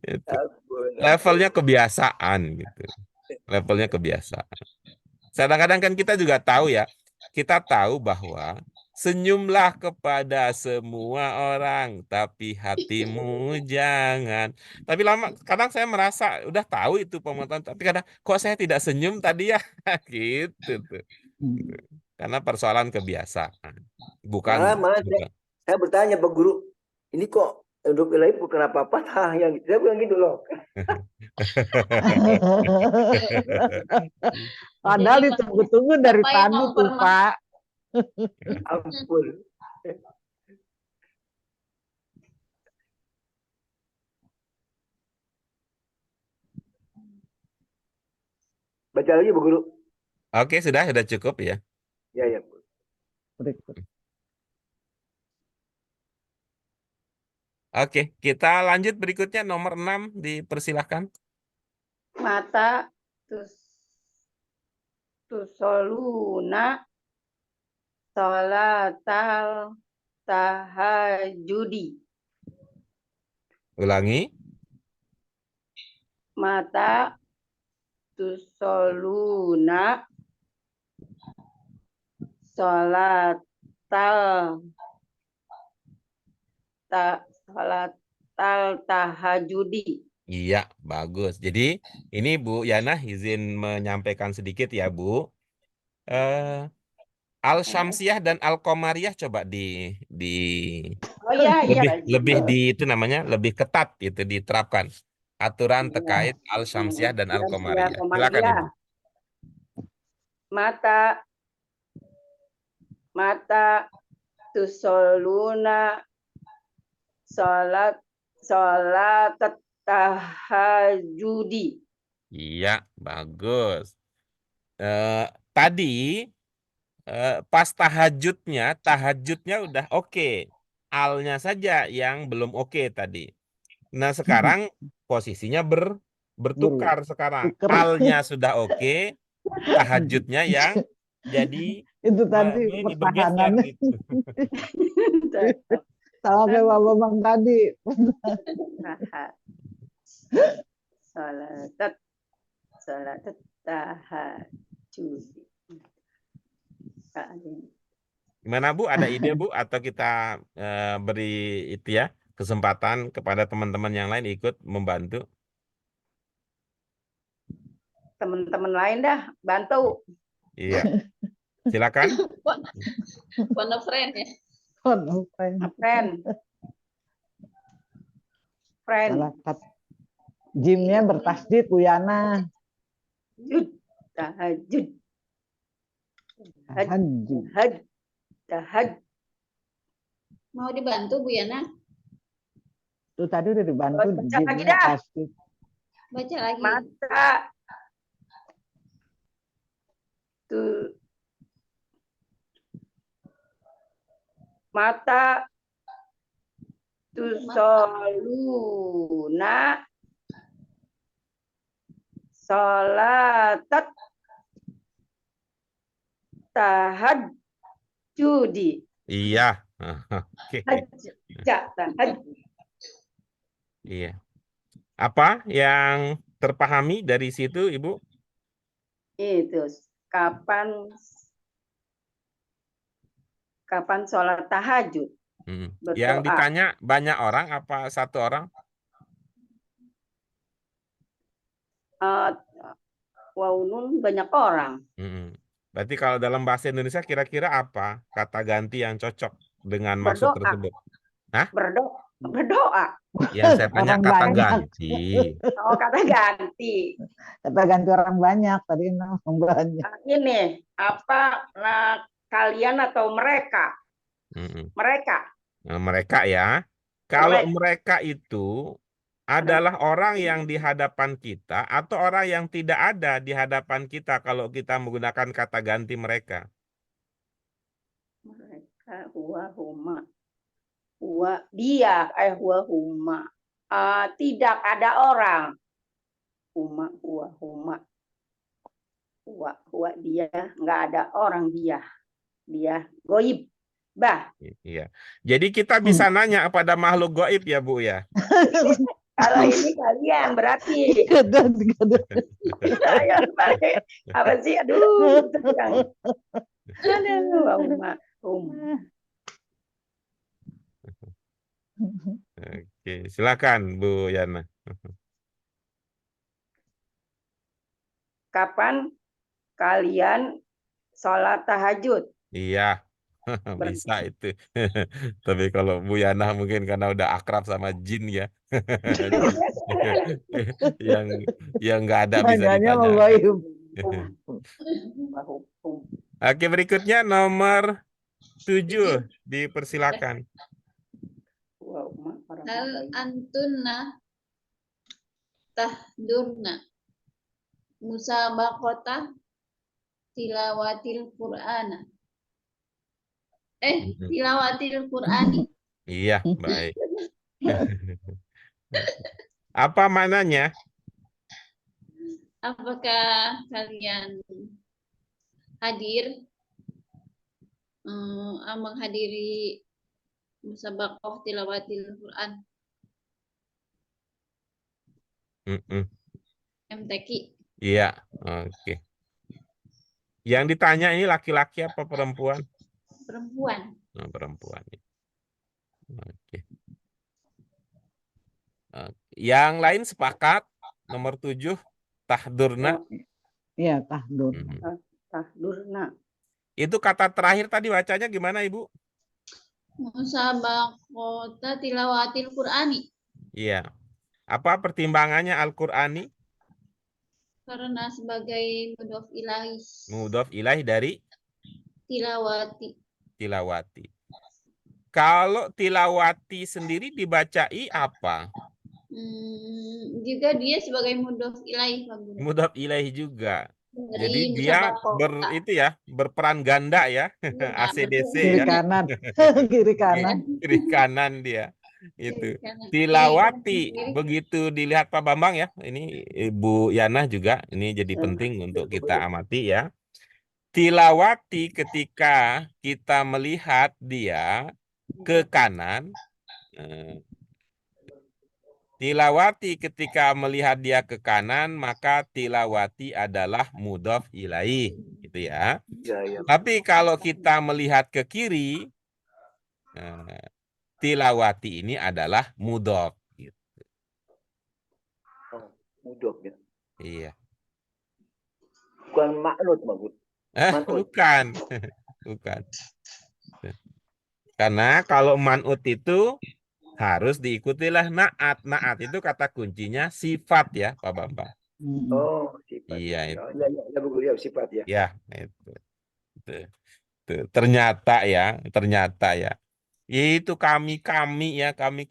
Itu. Ampun, ampun. Levelnya kebiasaan gitu. Levelnya kebiasaan. Kadang-kadang kan kita juga tahu ya, kita tahu bahwa senyumlah kepada semua orang, tapi hatimu jangan. Tapi lama, kadang saya merasa udah tahu itu pengetahuan, tapi kadang kok saya tidak senyum tadi ya, gitu tuh. Karena persoalan kebiasaan, bukan Malah bukan. saya bertanya Pak Guru, ini kok untuk wilayah bukan apa-apa, yang saya bilang gitu loh. Padahal Jadi, ditunggu-tunggu dari Bapak yang tadi tuh, Pak. Ampun. Baca lagi Bu Guru. Oke, sudah cukup ya. Ya, ya. Berikut. Oke, kita lanjut berikutnya nomor 6, dipersilahkan. Mata tusoluna sholatal tahajudi. Ulangi. Mata tusoluna sholatal tahajudi. Iya, bagus. Jadi ini Bu Yana izin menyampaikan sedikit ya Bu. Al-Syamsiyah dan Al-Qamariyah coba di Oh iya, iya. lebih di itu namanya lebih ketat itu diterapkan aturan terkait Al-Syamsiyah dan Al-Qamariyah. Silakan Komaria. Ibu. Mata tusoluna sholat tahajudi. Iya, bagus. Tadi pas tahajudnya udah oke. Alnya saja yang belum oke tadi. Nah, sekarang posisinya bertukar sekarang. Tuker. Alnya sudah oke, tahajudnya yang jadi Itu tadi ini bergeser pertahanannya gitu. sama kayak Pak Bambang tadi. Salat tahajudi. Gimana Bu? Ada ide Bu? Atau kita beri itu ya kesempatan kepada teman-teman yang lain ikut membantu? Teman-teman lain dah bantu. Iya. Silakan. one of friend ya. Friend. Jimnya bertasdid Bu Yana. Tahajud. Mau dibantu Bu Yana? Itu tadi udah dibantu Baca lagi Jimnya dah. tasdid. Baca lagi. Mata tusoluna sholatat tahajudi. Iya. Oke. Iya. Apa yang terpahami dari situ, Ibu? Itu kapan sholat tahajud? Yang ditanya banyak orang apa satu orang? Waunun banyak orang. Berarti kalau dalam bahasa Indonesia kira-kira apa kata ganti yang cocok dengan maksud Berdoa. tersebut? Hah? Berdoa. Yang saya tanya Orang kata banyak. ganti. Oh, kata ganti. Kata ganti orang banyak tadi orang banyak. Nah, ini apa? Nah, kalian atau mereka? Mm-mm. Mereka. Nah, mereka ya. Kalau Mereka. mereka itu adalah orang yang di hadapan kita atau orang yang tidak ada di hadapan kita kalau kita menggunakan kata ganti mereka. Mereka. Huwa huma. Huwa dia. Huwa huma. Tidak ada orang. Huma. Huwa huma. Huwa dia. Nggak ada orang dia. Dia goib. Bah. Iya. Jadi kita bisa nanya kepada makhluk gaib ya Bu ya. Kalau ini kalian berarti. Ayo, balik. Apa sih? Aduh. Oke, silakan Bu Yana. Kapan kalian sholat tahajud? Iya, bisa itu. Tapi kalau Bu Yana mungkin karena udah akrab sama jin ya. yang nggak ada bisa Tanyanya ditanya. menggoib. Oke, berikutnya nomor 7 dipersilakan. Hal antunna tahdurna musabaqata tilawatil Qur'ana. Tilawatil Qur'ani. Iya, baik. Apa maknanya? Apakah kalian hadir menghadiri musabaqah tilawatil Qur'an MTQ? Iya, oke. Yang ditanya ini laki-laki apa perempuan? Perempuan. Nah, perempuan. Oke. Yang lain sepakat nomor 7 tahdurna. Iya, tahdur. Tahdurna. Itu kata terakhir tadi bacanya gimana Ibu? Musabaqata tilawatil Qur'ani. Iya. Apa pertimbangannya Al-Qur'ani? Karena sebagai mudhof ilahi. Mudhof ilaih dari Tilawati. tilawati. Kalau tilawati sendiri dibacai apa? Juga dia sebagai mudhof ilaih, Pak Guru. Mudhof ilaih juga. Dari Jadi dia berperan ganda ya. ACDC Kiri ya. kanan. Kiri kanan. Kiri kanan dia. Itu. Tilawati begitu dilihat Pak Bambang ya. Ini Ibu Yana juga ini jadi penting untuk kita amati ya. Tilawati ketika kita melihat dia ke kanan. Tilawati ketika melihat dia ke kanan, maka tilawati adalah mudhof ilaih, gitu ya. Tapi kalau kita melihat ke kiri, tilawati ini adalah mudhof. Gitu. Mudhof ya. Iya. Bukan maknut, Bang. Bukan. Bukan. Karena kalau man'ut itu harus diikutilah naat. Naat itu kata kuncinya sifat ya, Pak Bambang. Oh, sifat. Iya, itu. Ya, Bu, ya, sifat ya. Ya, itu. Ternyata ya. Itu kami ya, kami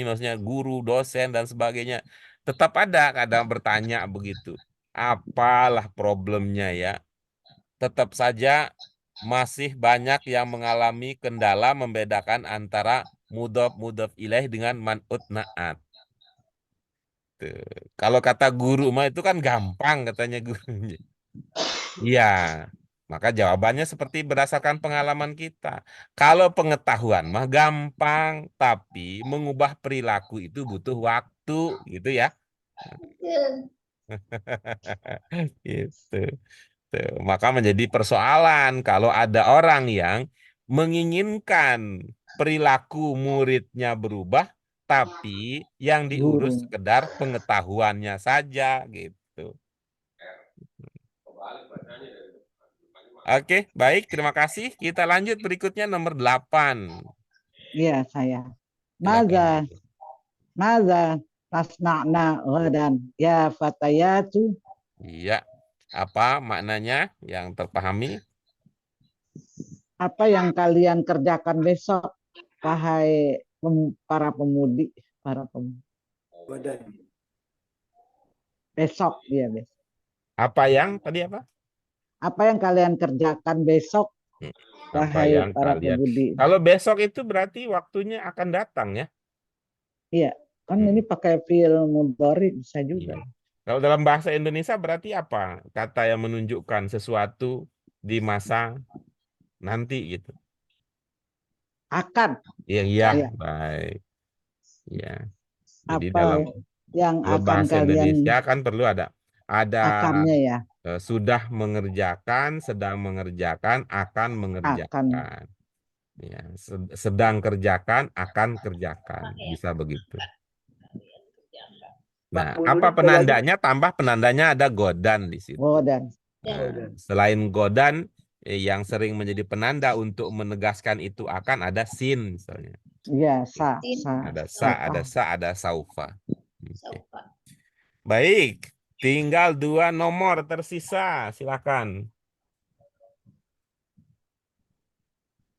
maksudnya guru, dosen dan sebagainya. Tetap ada kadang bertanya begitu. Apalah problemnya ya? Tetap saja masih banyak yang mengalami kendala membedakan antara mudhof ilaih dengan man'ut naat. Tuh. Kalau kata guru mah itu kan gampang katanya guru. Iya, maka jawabannya seperti berdasarkan pengalaman kita. Kalau pengetahuan mah gampang, tapi mengubah perilaku itu butuh waktu, gitu ya. Gitu. Tuh. Maka menjadi persoalan kalau ada orang yang menginginkan perilaku muridnya berubah, tapi yang diurus sekedar pengetahuannya saja, gitu. Oke, baik. Terima kasih. Kita lanjut berikutnya nomor 8. Iya, saya. Silakan. Maza tasna'na ghadan ya fatayatu. Iya. Apa maknanya yang terpahami? Apa yang kalian kerjakan besok, wahai para pemudi, Badan. besok ya, besok. Apa yang tadi apa? Apa yang kalian kerjakan besok, Apa wahai yang para kalian? pemudi? Kalau besok itu berarti waktunya akan datang ya? Iya, kan Hmm. ini pakai fi'il mudhari bisa juga. Iya. Kalau dalam bahasa Indonesia berarti apa? Kata yang menunjukkan sesuatu di masa nanti gitu. Akan. Iya, iya, Iya. baik. Ya. Jadi Apa dalam yang akan bahasa kalian Indonesia kan perlu ada akannya ya? sudah mengerjakan, sedang mengerjakan, akan Akan. mengerjakan. Ya, sedang kerjakan, akan kerjakan. Bisa begitu. Nah, Pak, apa menulis sekali lagi. penandanya? Tambah penandanya ada godan di situ. Godan. Nah, selain godan, yang sering menjadi penanda untuk menegaskan itu akan ada sin misalnya. Iya, Ada sa, ada saufa. sa, ada saufa. Oke. Saufa. Baik, tinggal 2 nomor tersisa. Silakan.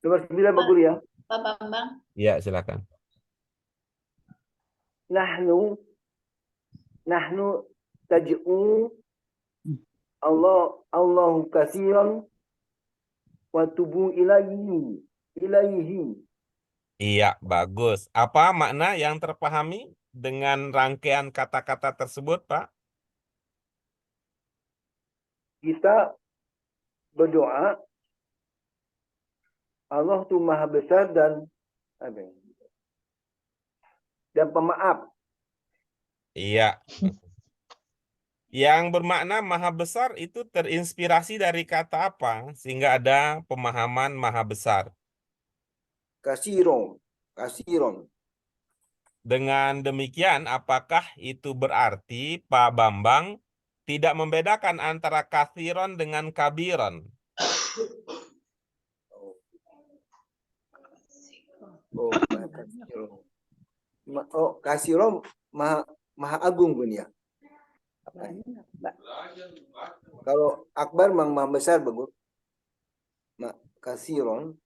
Nomor 9 Pak Guru ya. Pak Bambang. Ya, silakan. Nahnu taj'u Allahu katsiran wa tubu ilaihi. Iya, bagus. Apa makna yang terpahami dengan rangkaian kata-kata tersebut, Pak? Kita berdoa Allah itu Maha Besar dan pemaaf. Iya. Yang bermakna maha besar itu terinspirasi dari kata apa? Sehingga ada pemahaman maha besar. Kasiron. Dengan demikian, apakah itu berarti Pak Bambang tidak membedakan antara kathiron dengan kabiron? Kasiron maha agung pun ya. Kalau akbar maha besar bagus. Kasiron.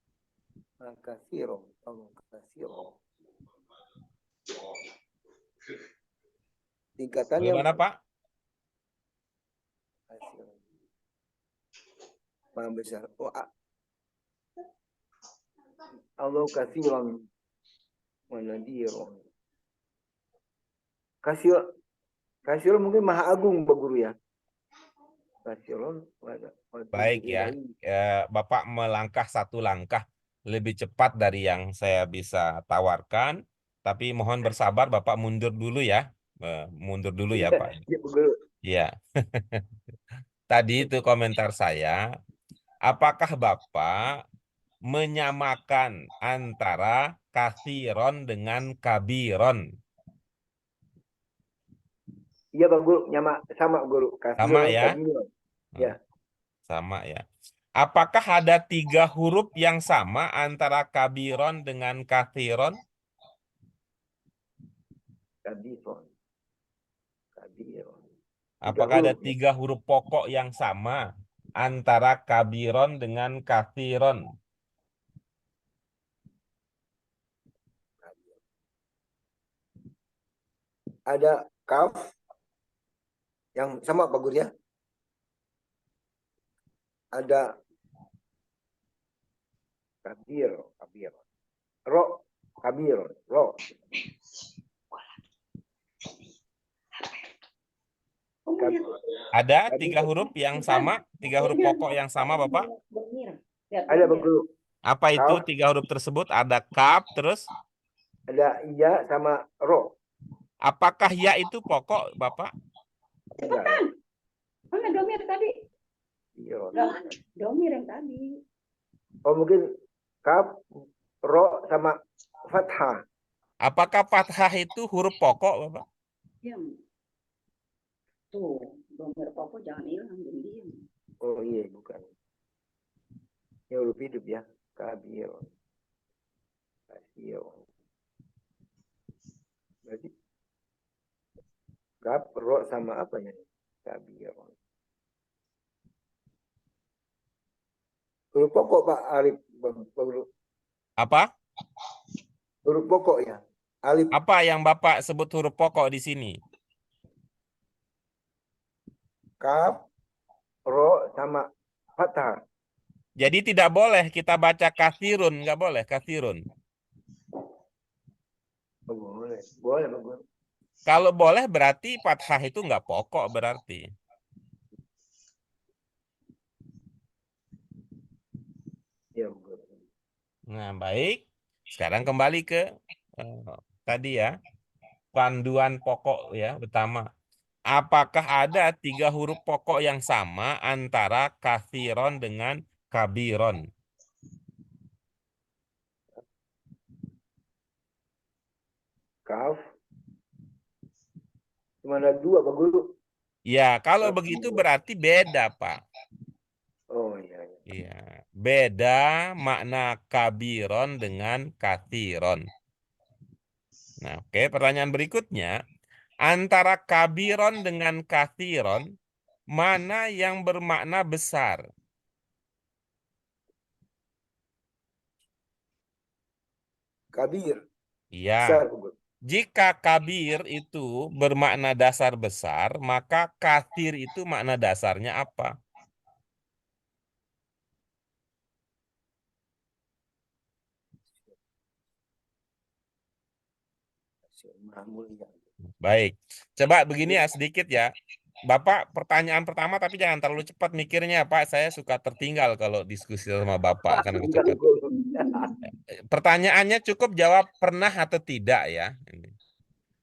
Tingkatannya Bagaimana, Pak? maha besar. Allah kasiron wanadirun. Kasiron mungkin maha agung Pak Guru ya. Kasiron. Baik ya. Bapak melangkah 1 langkah lebih cepat dari yang saya bisa tawarkan. Tapi mohon bersabar, Bapak mundur dulu ya. Mundur dulu ya, Pak. Ya, Pak Guru. Iya. Tadi itu komentar saya. Apakah Bapak menyamakan antara kathiron dengan kabiron? Iya Pak Guru, sama Guru. Sama ya? Ya. Sama ya. Apakah ada 3 huruf yang sama antara kabiron dengan kathiron? Kabiron. Apakah ada 3 huruf pokok yang sama antara kabiron dengan kathiron? Ada kaf yang sama Pak Guru ya. Ada kabir. Ro, kabir, ro. Ada 3 huruf yang sama, 3 huruf pokok yang sama, Bapak? Ada Pak Guru. Apa itu 3 huruf tersebut? Ada kaf, terus? Ada iya sama ro. Apakah ya itu pokok, Bapak? Cepetan. Mana domir tadi? Iya. Domir yang tadi. Oh mungkin kaf, ro sama fathah. Apakah fathah itu huruf pokok, Bapak? Diam. Tuh, domir pokok jangan hilang, diam. Oh iya, bukan. Ya huruf hidup ya. Kabirun. Kasirun. Berarti kaf, ro sama apa ya? Kabirun. Huruf pokok Pak Arif. Apa? Huruf pokok ya. Alif, Apa yang Bapak sebut huruf pokok di sini? kaf, ro sama fathah. Jadi tidak boleh kita baca kathirun, nggak boleh kathirun. Oh, boleh. Boleh, Pak Guru. Kalau boleh berarti fathah itu nggak pokok berarti. Ya, Pak Guru. Nah, baik. Sekarang kembali ke tadi ya, panduan pokok ya, pertama. Apakah ada 3 huruf pokok yang sama antara kathiron dengan kabiron? Kaf. Cuma ada 2, Pak Guru. Ya, kalau Kaf, begitu 2. berarti beda, Pak. Oh, iya, iya. Iya, beda makna kabiron dengan kathiron. Nah, oke, pertanyaan berikutnya. Antara kabiron dengan kathiron, mana yang bermakna besar? Kabir. Iya, Besar, Pak Guru. jika kabir itu bermakna dasar besar, maka kathir itu makna dasarnya apa? Maha mulia. Baik, coba begini ya sedikit ya. Bapak pertanyaan pertama tapi jangan terlalu cepat mikirnya, Pak. Saya suka tertinggal kalau diskusi sama Bapak karena Enggak, cepat. Pak Guru. Pertanyaannya cukup jawab pernah atau tidak ya.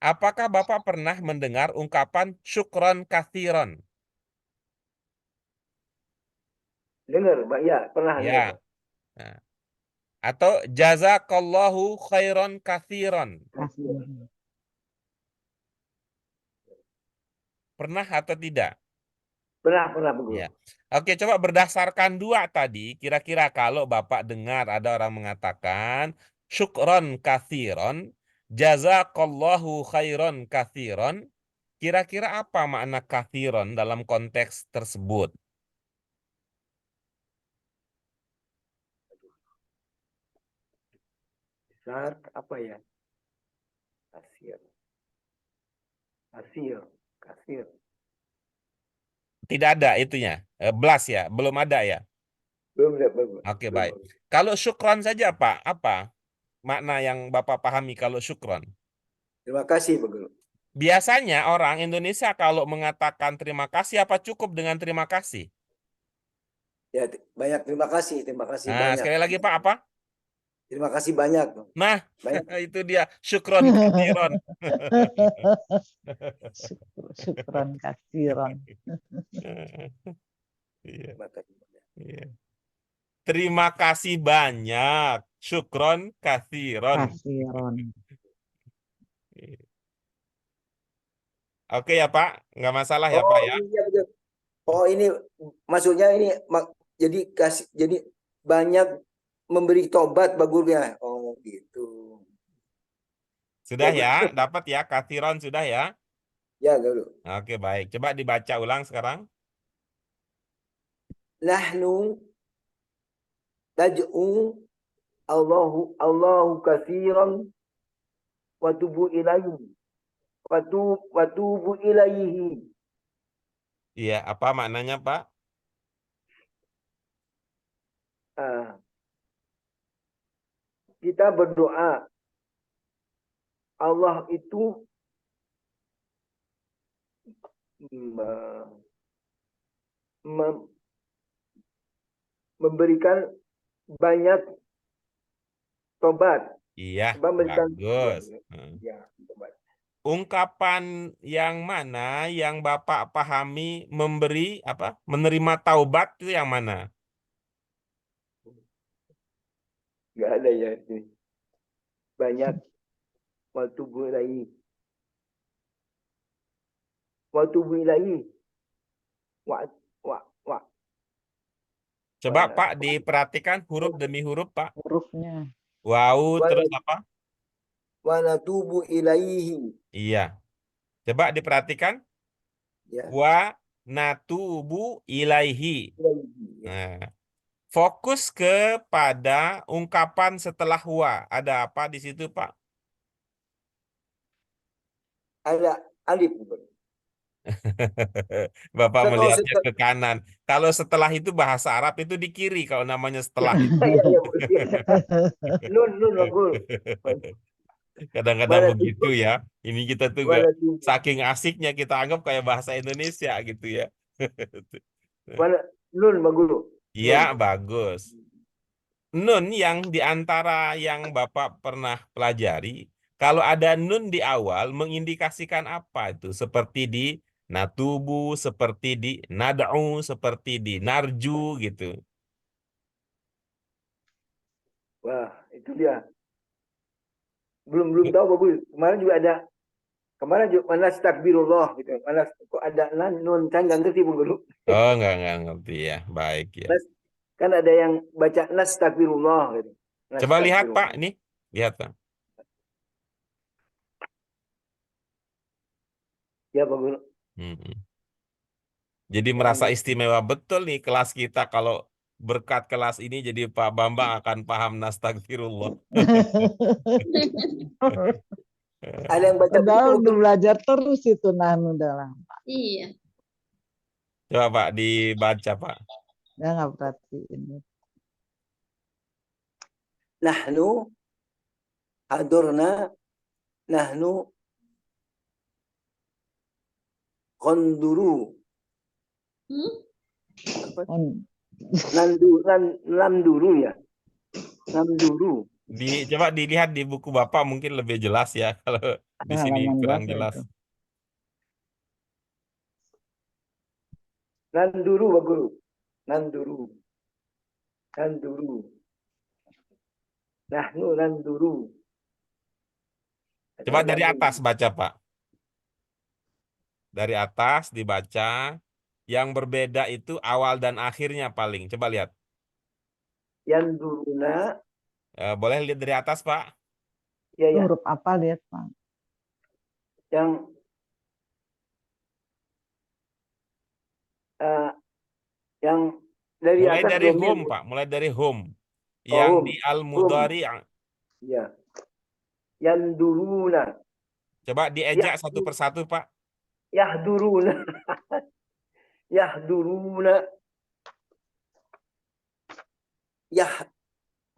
Apakah Bapak pernah mendengar ungkapan syukron kathiron? Dengar, Pak. Ya, pernah dengar, Ya. Pak. Nah, atau jazakallahu khairon kathiron. Kasih. Pernah atau tidak? Pernah, Pak Guru. Ya. Oke, coba berdasarkan 2 tadi, kira-kira kalau Bapak dengar ada orang mengatakan syukron kathiron, jazakallahu khairon kathiron, kira-kira apa makna kathiron dalam konteks tersebut? Besar, apa ya? Kasir. Kasir. Kasir. Tidak ada itunya. Belas ya, belum ada ya. Belum lihat, Pak Guru. Oke, Belum, baik. Pak Guru. Kalau syukron saja, Pak, apa makna yang Bapak pahami kalau syukron? Terima kasih, Pak Guru. Biasanya orang Indonesia kalau mengatakan terima kasih, apa cukup dengan terima kasih? Ya, banyak terima kasih. Terima kasih Nah, banyak. sekali lagi, Pak, apa? Terima kasih banyak. Nah, Banyak. itu dia syukron kathiron. Syukron kasiron. Iya, Terima kasih banyak. iya. Terima kasih banyak. Syukron kathiron. Kasiron. Oke ya, Pak. Nggak masalah ya, Oh, Pak ya. iya betul. Oh, ini maksudnya ini jadi kasih, jadi banyak memberi tobat, Pak Guru ya. Oh, gitu. Sudah ya, dapat ya, kathiron sudah ya. Ya, Guru. Oke, baik. Coba dibaca ulang sekarang. Nahnu taj'u Allahu katsiran wa tubu ilaihi. Wa tubu ilaihi. Iya, apa maknanya, Pak? Ah, kita berdoa Allah itu memberikan banyak tobat. Iya, Memberikan bagus. ya, tobat. Ungkapan yang mana yang Bapak pahami memberi apa? Menerima taubat itu yang mana? Enggak ada ya ini. Banyak waktu mulai. Waktu mulai. Wa wa wa Coba Pak diperhatikan huruf demi huruf Pak. Hurufnya. Wau terus Wa- apa? wa natubu ilaihi. Iya. Coba diperhatikan. Ya. Wa natubu ilaihi. Ilaihi, ya. Nah, fokus kepada ungkapan setelah wa. Ada apa di situ Pak? Ada alif. Bapak Kalau melihatnya ke kanan. Kalau setelah itu bahasa Arab itu di kiri kalau namanya setelah itu. ya, ya, betul. Nun betul. Kadang-kadang Mana begitu tubuh, ya. Ini kita tuh mana tubuh, saking asiknya kita anggap kayak bahasa Indonesia gitu ya. mana nun bagulu. Iya, Nun. bagus. Nun yang di antara yang Bapak pernah pelajari, kalau ada nun di awal mengindikasikan apa itu? Seperti di natubu, seperti di nad'u, seperti di narju gitu. Wah, itu dia. Belum tahu bagus. Kemarin juga ada. Kemarin juga mana takbirullah gitu. Mana kok ada nun kan nggak ngerti bagulu. Oh, nggak ngerti ya. Baik ya. Nas, kan ada yang baca takbirullah gitu. Coba lihat Pak, Takbirullah. ini. Lihat Pak. Ya bagulu. Mm-mm. Jadi merasa istimewa betul nih kelas kita kalau berkat kelas ini jadi Pak Bambang akan paham nastagfirullah. Ada yang baca begitu Padahal udah bagulu. belajar terus itu nahnu dalam. Iya. Coba Pak dibaca Pak. Ya nggak perhatiin. Nahnu hadurna nahnu konduru. Hmm? Namduru ya. Namduru. Coba dilihat di buku Bapak mungkin lebih jelas ya kalau di sini Halaman kurang berapa jelas. itu? Nanduru bagulu. Nanduru. Nanduru. Nahnu nanduru. Coba dari atas baca Pak. Dari atas dibaca. Yang berbeda itu awal dan akhirnya paling. Coba lihat. Yanduruna. Boleh lihat dari atas Pak? Ya, Itu ya. huruf apa lihat Pak? Yang yang dari Mulai atas dari domir. home Pak. Mulai dari home. Yang Oh, di hum. al-mudhari. Ya. Yanduruna. Coba diejak satu persatu Pak. Yahduruna. Yahduruna.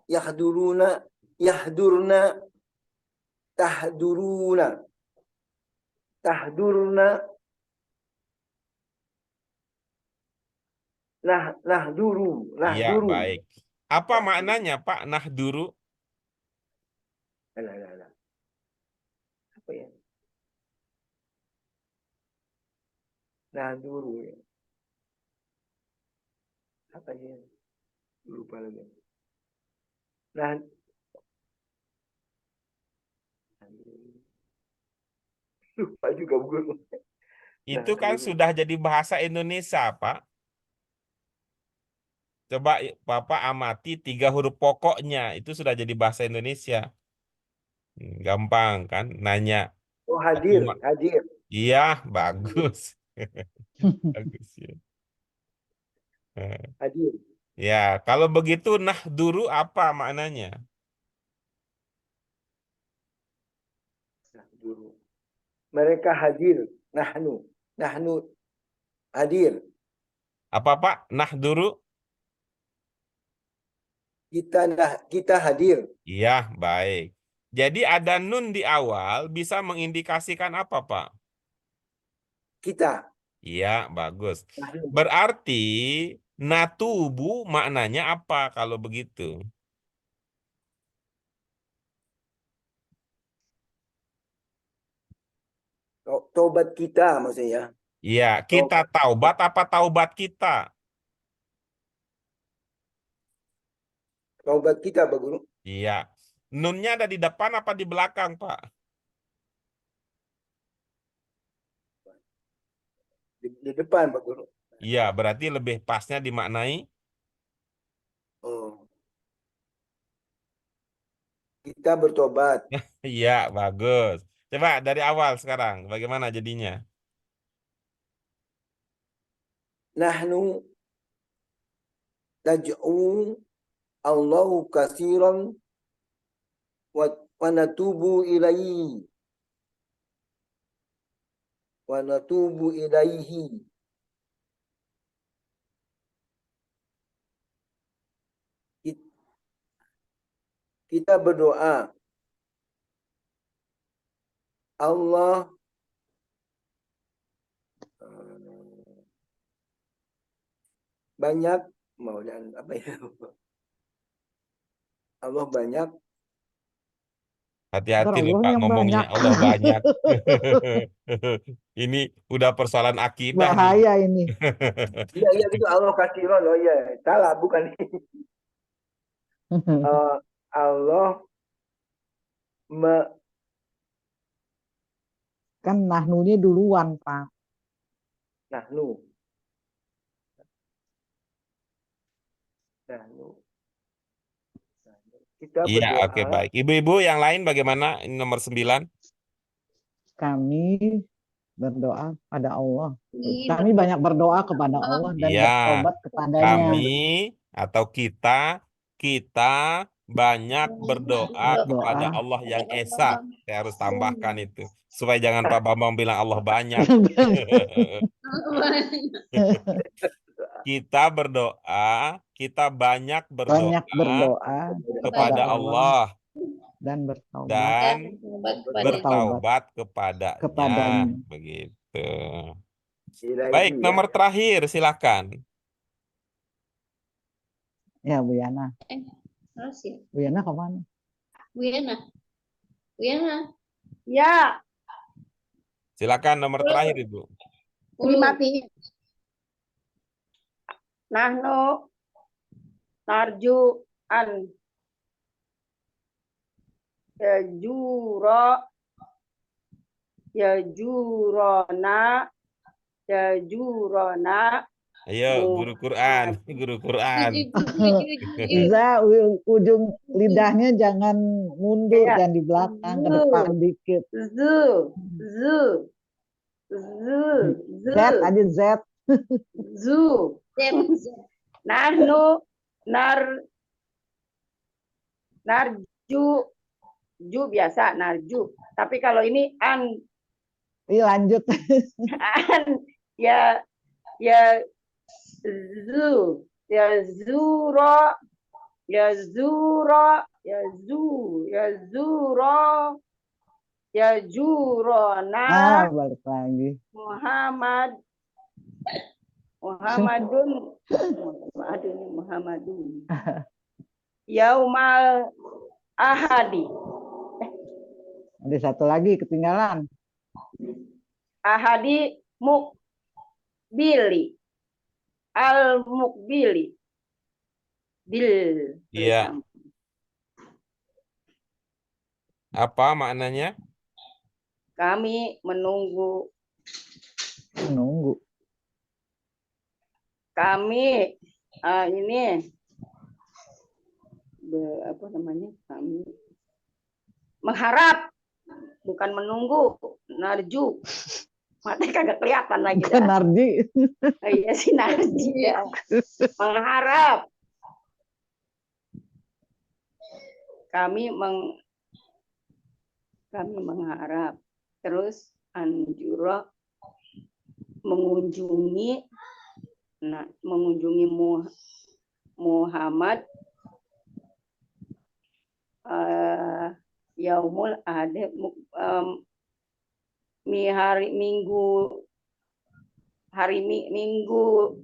Yahduruna. Yahdurna. Tahduruna. Tahdurna. Nahduru. Iya, Nahduru. baik. Apa maknanya Pak nahduru? Alah. Apa ya? Nahduru ya. Apa ya? Lupa lagi. Nah, lupa juga guru. Itu kan sudah jadi bahasa Indonesia, Pak. Coba Bapak amati 3 huruf pokoknya. Itu sudah jadi bahasa Indonesia. Gampang kan nanya. Oh, hadir. Iya, bagus. Bagus ya. Hadir. Ya, kalau begitu nahduru apa maknanya? Nahduru. Mereka hadir. Nahnu hadir. Apa Pak? Nahduru? Kita hadir. Iya, baik. Jadi ada nun di awal bisa mengindikasikan apa, Pak? Kita. Iya, bagus. Nahnu. Berarti natubu maknanya apa kalau begitu? Tobat kita maksudnya. Iya, kita taubat apa taubat kita? Tobat kita, Pak Guru. Iya. Nunnya ada di depan apa di belakang, Pak? Di depan, Pak Guru. Iya, berarti lebih pasnya dimaknai Kita bertobat. Iya, bagus. Coba dari awal sekarang, bagaimana jadinya? Nahnu naj'u Allahu katsiran wa natubu ilaihi wa natubu ilaihi. Kita berdoa Allah banyak mau dan apa ya? Allah banyak. Hati-hati Allah loh Pak yang ngomongnya banyak. Allah banyak. Ini udah persoalan akidah nih. Bahaya ini. Iya gitu Allah katsiran. Oh iya, salah bukan. Allah Kan nahnunya duluan, Pak. nahnu. Kita Iya, berdoa. oke baik. Ibu-ibu yang lain bagaimana? Ini nomor 9. Kami berdoa pada Allah. Ini Kami banyak berdoa kepada Allah. Allah dan Iya, bertobat kepadanya. kami atau kita banyak berdoa kepada Berdoa. Allah yang Esa. Saya harus tambahkan itu. Supaya jangan Pak Bambang bilang Allah banyak. Kita berdoa, kita banyak Banyak berdoa kepada Allah dan bertobat dan bertaubat bertaubat kepadanya. kepadanya. Begitu. Ilaihi, Baik, ya. nomor terakhir silakan. Ya, Bu Yana. Terus ya, Bu Yana kemana? Bu Yana. Bu Yana. Ya, Silakan nomor terakhir Ibu. dimatiin. Nahnu narju an yajurona Ayo, guru Quran, guru Quran. Za, ujung lidahnya jangan mundur, Iya. jangan di belakang, ke depan dikit. zu Z aja Z. zu nahnu narju ju biasa narju, tapi kalau ini an Lanjut. ya zu zuro jurona Balik lagi. Muhammadun yaumal ahadi Ada satu lagi ketinggalan. mukbili al mukbili bil. Iya. Apa maknanya? Kami menunggu. Kami ini apa namanya? Kami mengharap, bukan menunggu. Narju. Matanya kagak kelihatan lagi. Narji. Oh, iya sih narji ya. Mengharap. Kami mengharap. Terus anjura mengunjungi Muhammad yaumul ahad hari Minggu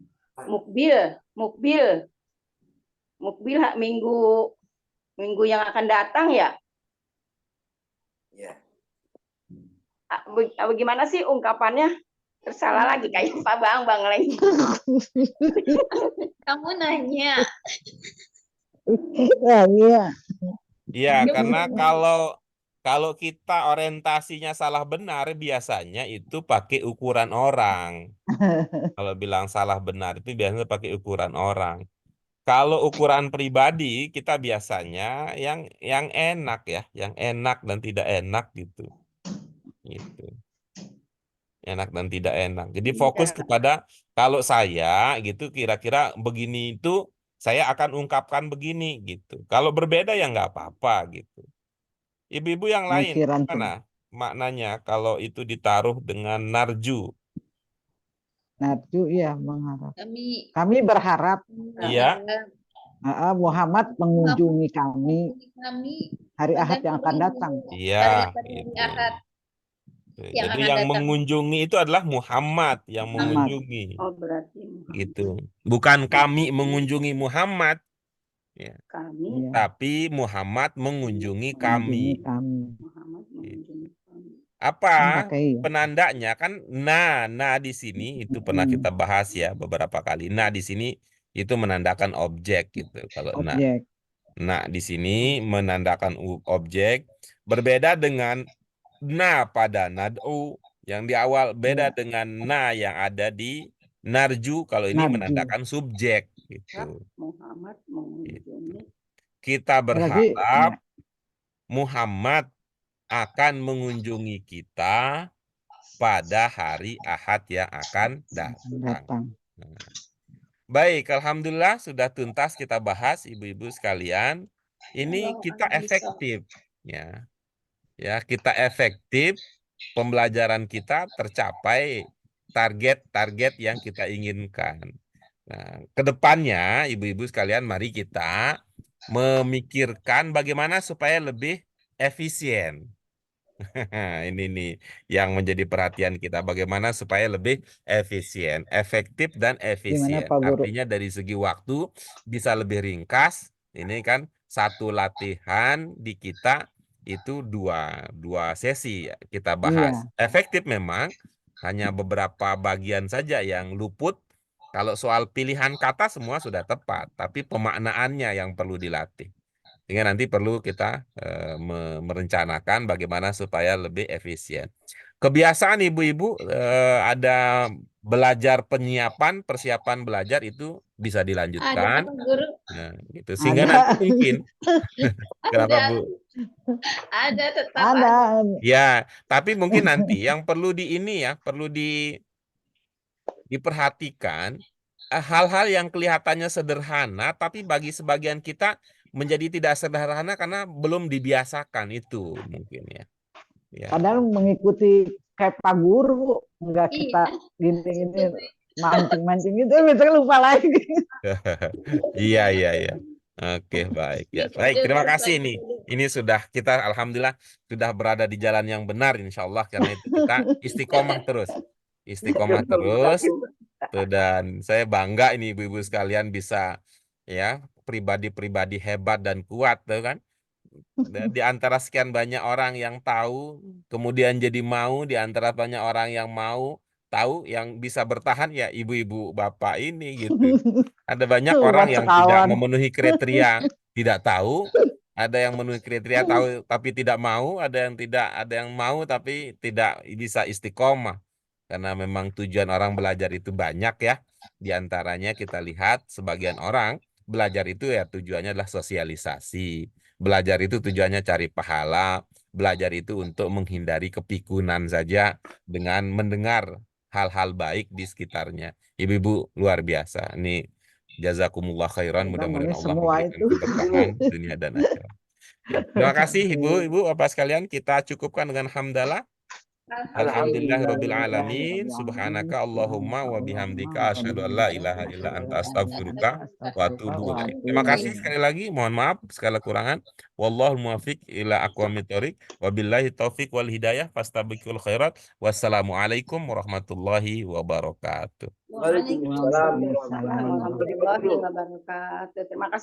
mukbil hak minggu yang akan datang ya. Ya. Bagaimana sih ungkapannya? Tersalah lagi kayak Pak Bambang lagi. Kamu nanya. Iya. Iya, karena kalau kita orientasinya salah benar, biasanya itu pakai ukuran orang. Kalau bilang salah benar itu biasanya pakai ukuran orang. Kalau ukuran pribadi kita biasanya yang enak ya, yang enak dan tidak enak gitu. Gitu. Enak dan tidak enak. Jadi fokus Iya. kepada kalau saya gitu kira-kira begini itu saya akan ungkapkan begini gitu. Kalau berbeda ya nggak apa-apa gitu. Ibu-ibu yang lain Pemikiran mana maknanya kalau itu ditaruh dengan narju? Narju ya mengharap. Kami Kami berharap Iya. Muhammad mengunjungi kami kami hari pada Ahad yang akan hari datang. Iya, pada hari gitu. Ahad yang Jadi akan yang datang. mengunjungi itu adalah Muhammad yang Muhammad. mengunjungi. Oh, berarti Muhammad. Gitu. Bukan kami mengunjungi Muhammad, ya. Kami, Iya, Tapi Muhammad mengunjungi mengunjungi kami. kami. Muhammad mengunjungi kami. Kan Apa pakai ya. penandanya kan nah di sini itu pernah kita bahas ya beberapa kali. Nah di sini itu menandakan objek gitu. Kalau Objek. nah di sini menandakan objek berbeda dengan na pada nad'u yang di awal beda Ya. dengan na yang ada di narju kalau ini Narju. menandakan subjek gitu. Muhammad mengunjungi. Kita Apalagi berharap Muhammad akan mengunjungi kita pada hari Ahad yang akan datang. datang. Nah, baik, alhamdulillah sudah tuntas kita bahas ibu-ibu sekalian. Ini kita efektif ya. Ya, kita efektif, pembelajaran kita tercapai target-target yang kita inginkan. Nah, kedepannya ibu-ibu sekalian mari kita memikirkan bagaimana supaya lebih efisien. Ini nih yang menjadi perhatian kita, bagaimana supaya lebih efisien, efektif dan Gimana efisien. Pak Guru? Artinya dari segi waktu bisa lebih ringkas. Ini kan satu latihan di kita itu dua sesi kita bahas. Iya. Efektif memang hanya beberapa bagian saja yang luput. Kalau soal pilihan kata semua sudah tepat, tapi pemaknaannya yang perlu dilatih. Sehingga nanti perlu kita merencanakan bagaimana supaya lebih efisien. Kebiasaan ibu-ibu ada belajar penyiapan, persiapan belajar itu bisa Ada dilanjutkan. Pak Guru. Nah, gitu. Sehingga nanti mungkin, kenapa Ada. Bu? Ada tetap Ada. Ya, tapi mungkin nanti yang perlu perlu diperhatikan hal-hal yang kelihatannya sederhana, tapi bagi sebagian kita menjadi tidak sederhana karena belum dibiasakan itu mungkin ya. Ya. Kadang mengikuti kayak Pak Guru, enggak kita Iya. gini-gini mancing-mancing gitu, misalnya lupa lagi. Iya. Oke, baik. Ya, baik. Terima kasih nih. Ini sudah kita alhamdulillah sudah berada di jalan yang benar insyaallah karena itu kita istiqomah terus. Istiqomah terus. Dan saya bangga ini ibu-ibu sekalian bisa ya pribadi-pribadi hebat dan kuat tuh kan. Di antara sekian banyak orang yang tahu kemudian jadi mau, di antara banyak orang yang mau tahu yang bisa bertahan ya ibu-ibu bapak ini gitu. Ada banyak orang Buat yang tidak sekawan. memenuhi kriteria tidak tahu, ada yang memenuhi kriteria tahu tapi tidak mau, ada yang mau tapi tidak bisa istiqomah. Karena memang tujuan orang belajar itu banyak ya. Di antaranya kita lihat sebagian orang belajar itu ya tujuannya adalah sosialisasi. Belajar itu tujuannya cari pahala. Belajar itu untuk menghindari kepikunan saja dengan mendengar hal-hal baik di sekitarnya. Ibu-ibu luar biasa. Ini jazakumullah khairan. Mudah-mudahan Allah Semua memberikan itu. keberkahan dunia dan akhirat. Ya, terima kasih ibu-ibu Bapak sekalian. Kita cukupkan dengan hamdalah. Alhamdulillahirabbil alamin. Subhanaka Allahumma wa bihamdika asyhadu an la ilaha illa anta astaghfiruka wa atubu ilaik. Terima kasih sekali lagi. Mohon maaf segala kurangan. Wallahul muwaffiq ila aqwamit thoriq. Wabillahi taufik wal hidayah. Fastabiqul khairat. Wassalamualaikum warahmatullahi wabarakatuh. Waalaikumsalam Waalaikumsalam. warahmatullahi wabarakatuh. Terima kasih.